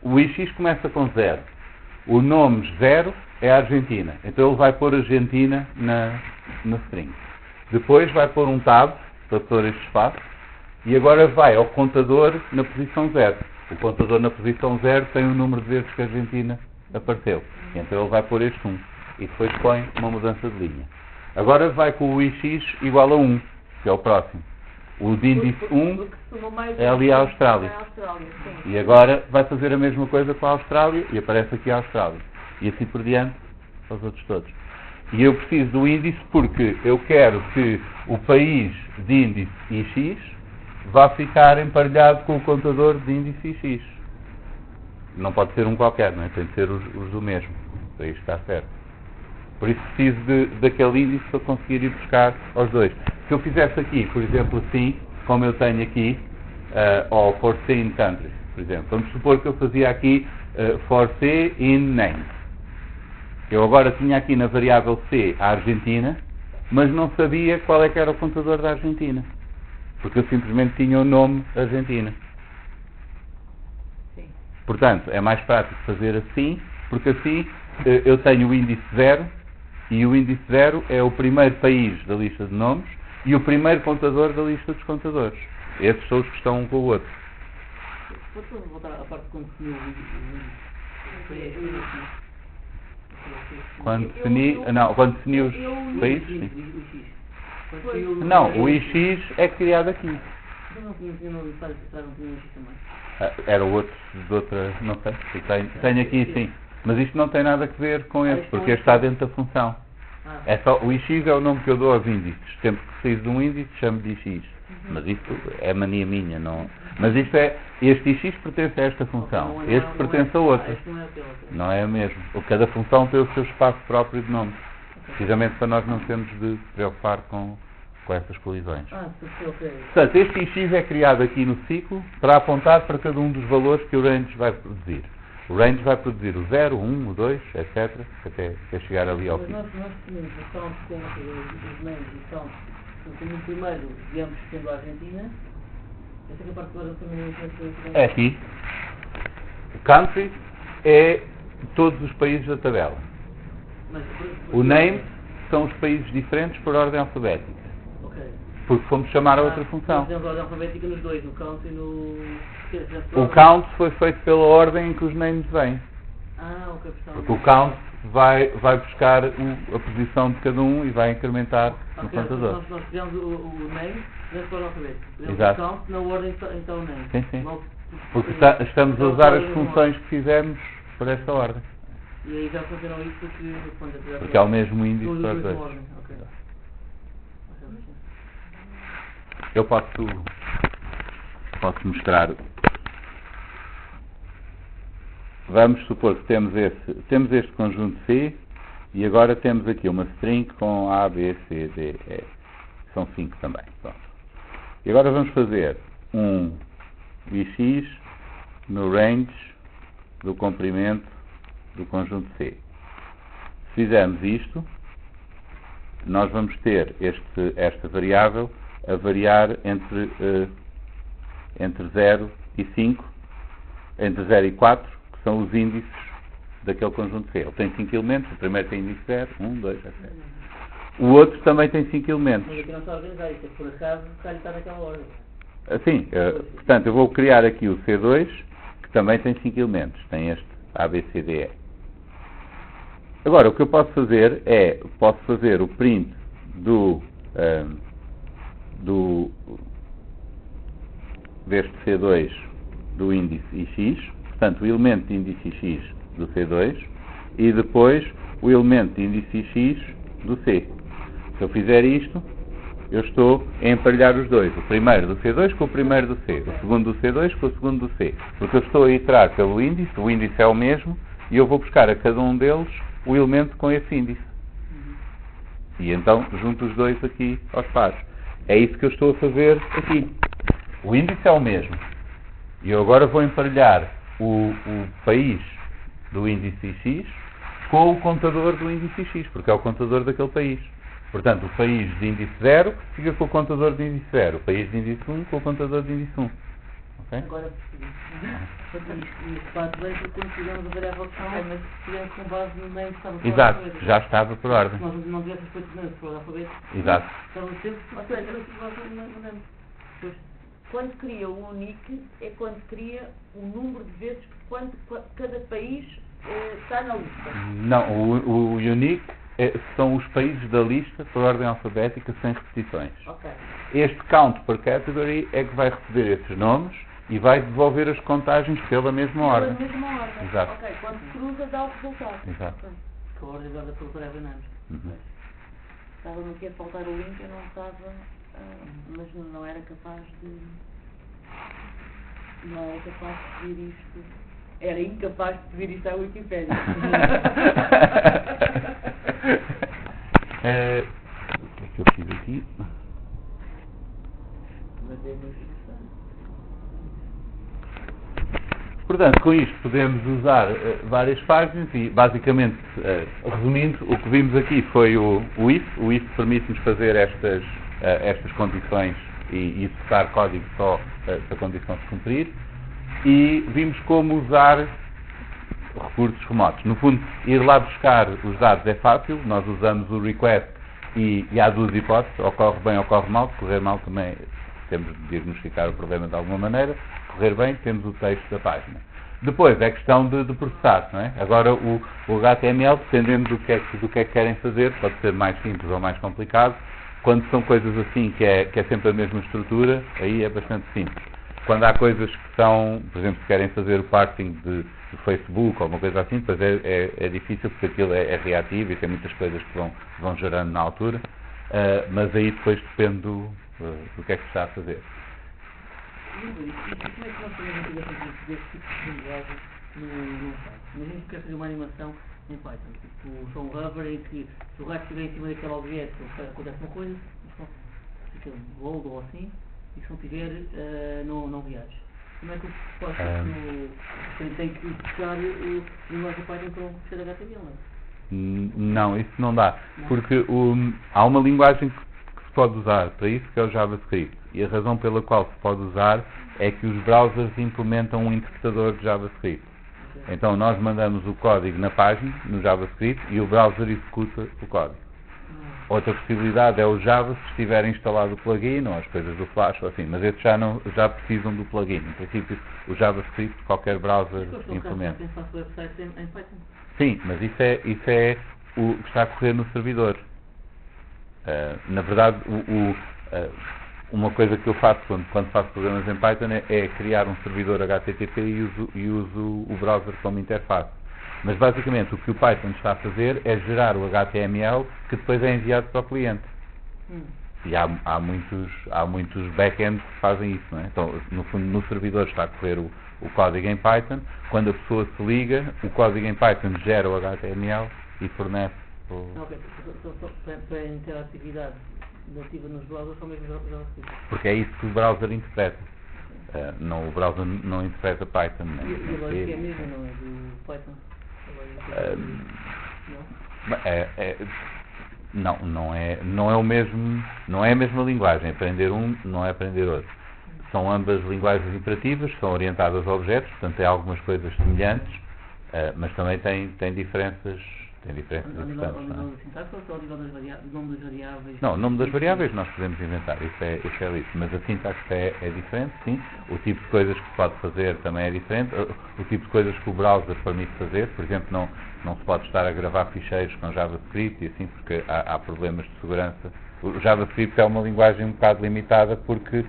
o IX começa com 0, o nome 0 é a Argentina. Então ele vai pôr Argentina na string. Depois vai pôr um tab, para pôr este espaço, e agora vai ao contador na posição 0. O contador na posição 0 tem o número de vezes que a Argentina apareceu. Então ele vai pôr este 1. E depois põe uma mudança de linha. Agora vai com o IX igual a 1, que é o próximo. O de índice 1 é ali a Austrália. E agora vai fazer a mesma coisa com a Austrália e aparece aqui a Austrália. E assim por diante, para os outros todos. E eu preciso do índice porque eu quero que o país de índice IX vá ficar emparelhado com o contador de índice IX. Não pode ser um qualquer, não é? Tem de ser os do mesmo. Para isto está certo. Por isso preciso daquele índice para conseguir ir buscar aos dois. Se eu fizesse aqui, por exemplo, assim, como eu tenho aqui, ou for C in countries, por exemplo. Vamos supor que eu fazia aqui for C in name. Eu agora tinha aqui na variável C a Argentina, mas não sabia qual é que era o contador da Argentina. Porque eu simplesmente tinha o nome Argentina. Sim. Portanto, é mais prático fazer assim, porque assim eu tenho o índice 0, e o índice 0 é o primeiro país da lista de nomes e o primeiro contador da lista dos contadores. Esses são os que estão um com o outro. Pode voltar à parte quando definiu o índice? Quando defini os países? Sim. Não, o IX é criado aqui. Não tinha um IX também. Era outro, de outra, não sei. Tenho aqui sim. Mas isto não tem nada a ver com este, porque este está dentro da função. É só, o IX é o nome que eu dou aos índices. Sempre que preciso de um índice, chamo de IX. Mas isto é mania minha, não. Mas isto este IX pertence a esta função. Este pertence a outra. Não é a mesma. Cada função tem o seu espaço próprio de nomes. Precisamente para nós não termos de se preocupar com essas colisões. Portanto, este IX é criado aqui no ciclo para apontar para cada um dos valores que o range vai produzir. O range vai produzir o 0, o 1, o 2, etc. Até chegar ali ao fim. Nós tínhamos a count com os names e count. Como o primeiro, digamos, sendo a Argentina, essa é a parte agora também é aqui. O country é todos os países da tabela. O name são os países diferentes por ordem alfabética. Porque fomos chamar a outra função. Temos ordem alfabética nos dois, no count e no... O count foi feito pela ordem em que os names vêm. Ok. Porque o count vai buscar a posição de cada um e vai incrementar no contador. Nós criamos o name na ordem alfabética. Exato. O count na ordem então o name. Sim. Porque estamos a usar as funções que fizemos por esta ordem. E aí já funcionou isso porque há o mesmo índice para os dois. Eu posso mostrar. Vamos supor que temos este conjunto C e agora temos aqui uma string com A, B, C, D, E. São 5 também. Pronto. E agora vamos fazer um IX no range do comprimento do conjunto C. Se fizermos isto, nós vamos ter esta variável a variar entre 0 e 5, entre 0 e 4, que são os índices daquele conjunto C. Ele tem 5 elementos, o primeiro tem índice 0, 1, 2, etc. O outro também tem 5 elementos. Mas aqui não está organizado, isso é por acaso o calho está naquela ordem. Sim, portanto eu vou criar aqui o C2, que também tem 5 elementos, tem este A, B, C, D, E. Agora, o que eu posso fazer é, o print deste C2 do índice IX, portanto o elemento de índice X do C2 e depois o elemento de índice X do C. Se eu fizer isto, eu estou a emparelhar os dois, o primeiro do C2 com o primeiro do C, o segundo do C2 com o segundo do C, porque eu estou a iterar pelo índice, o índice é o mesmo, e eu vou buscar a cada um deles o elemento com esse índice. E então junto os dois aqui aos pares. É isso que eu estou a fazer aqui. O índice é o mesmo. E eu agora vou emparelhar o país do índice X com o contador do índice X, porque é o contador daquele país. Portanto, o país de índice 0 fica com o contador de índice 0, o país de índice 1 com o contador de índice 1. Okay? Agora percebi. Isto faz bem porque quando fizemos a variável que estava, mas fizemos com base no meio que estava por Exato, ordem. já estava por ordem. Se nós não tivéssemos feito por alfabeto, Exato. estávamos sempre, ou seja, era assim, não mandamos. Quando cria o unique é quando cria o número de vezes quando cada país está na lista. Não, o unique são os países da lista por ordem alfabética sem repetições. Ok. Este count per category é que vai receber esses nomes e vai devolver as contagens pela mesma ordem. Pela mesma ordem. Exato. Ok, quando cruza dá o resultado. Exato. Ok. Com a ordem dada pelo variável names. Estava-me aqui a faltar o link, eu não estava, mas não era capaz de... Não era capaz de pedir isto. Era incapaz de pedir isto à Wikipédia. O que é que eu fiz aqui? Mas é muito interessante. Portanto, com isto podemos usar várias páginas e, basicamente, resumindo, o que vimos aqui foi o if. O if permite-nos fazer estas condições e executar código só se a condição se cumprir. E vimos como usar recursos remotos. No fundo, ir lá buscar os dados é fácil, nós usamos o request e há duas hipóteses, ocorre bem ou ocorre mal. Se correr mal também temos de diagnosticar o problema de alguma maneira, se correr bem temos o texto da página. Depois é questão de processar, não é? Agora o HTML, dependendo do que é que querem fazer, pode ser mais simples ou mais complicado. Quando são coisas assim que é sempre a mesma estrutura, aí é bastante simples. Quando há coisas que são, por exemplo, se querem fazer o parsing do Facebook ou alguma coisa assim, depois é difícil porque aquilo é reativo e tem muitas coisas que vão gerando na altura, mas aí depois depende do que é que se está a fazer. E como é que nós podemos investigação desse tipo de linguagem no Python? Imagina que quer fazer uma animação em Python, tipo só um hover em que se o gato estiver em cima daquele objeto acontece uma coisa, fica bold ou assim, e se não tiver, não reage. Como é que eu posso tem que buscar a linguagem Python para um ser HTML, não é? Não, isso não dá, porque há uma linguagem que se pode usar para isso, que é o JavaScript, e a razão pela qual se pode usar é que os browsers implementam um interpretador de JavaScript. Então nós mandamos o código na página, no JavaScript, e o browser executa o código. Outra possibilidade é o Java, se estiver instalado o plugin, ou as coisas do Flash, ou assim, mas esses já precisam do plugin. Em princípio, o JavaScript, qualquer browser implementa. Sim, mas isso é o que está a correr no servidor. Na verdade, uma coisa que eu faço quando faço programas em Python é criar um servidor HTTP e uso o browser como interface. Mas basicamente o que o Python está a fazer é gerar o HTML que depois é enviado para o cliente. E há muitos backends que fazem isso, não é? Então, no fundo, no servidor está a correr o código em Python. Quando a pessoa se liga, o código em Python gera o HTML e fornece o... Ok, para a interatividade nativa nos browsers só mesmo JavaScript. Porque é isso que o browser interpreta. O browser não interpreta Python. E a lógica é a mesma, não é? Do Python? Não é o mesmo, não é a mesma linguagem. Aprender não é aprender outro. São ambas linguagens imperativas, são orientadas a objetos, portanto tem algumas coisas semelhantes, mas também tem diferenças importantes. Ao nível da sintaxe ou ao nível do nome das variáveis? Não, o nome das variáveis nós podemos inventar, isso é listo, mas a sintaxe é diferente, sim. O tipo de coisas que se pode fazer também é diferente. O tipo de coisas que o browser permite fazer, por exemplo, não se pode estar a gravar ficheiros com JavaScript e assim, porque há problemas de segurança. O JavaScript é uma linguagem um bocado limitada porque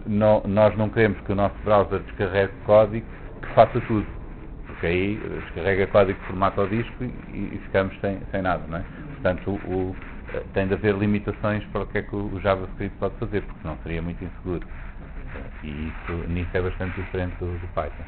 nós não queremos que o nosso browser descarregue código que faça tudo, porque aí descarrega código que formata o disco e ficamos sem nada, não é? Portanto, tem de haver limitações para o que é que o JavaScript pode fazer, porque senão seria muito inseguro. E nisso é bastante diferente do Python.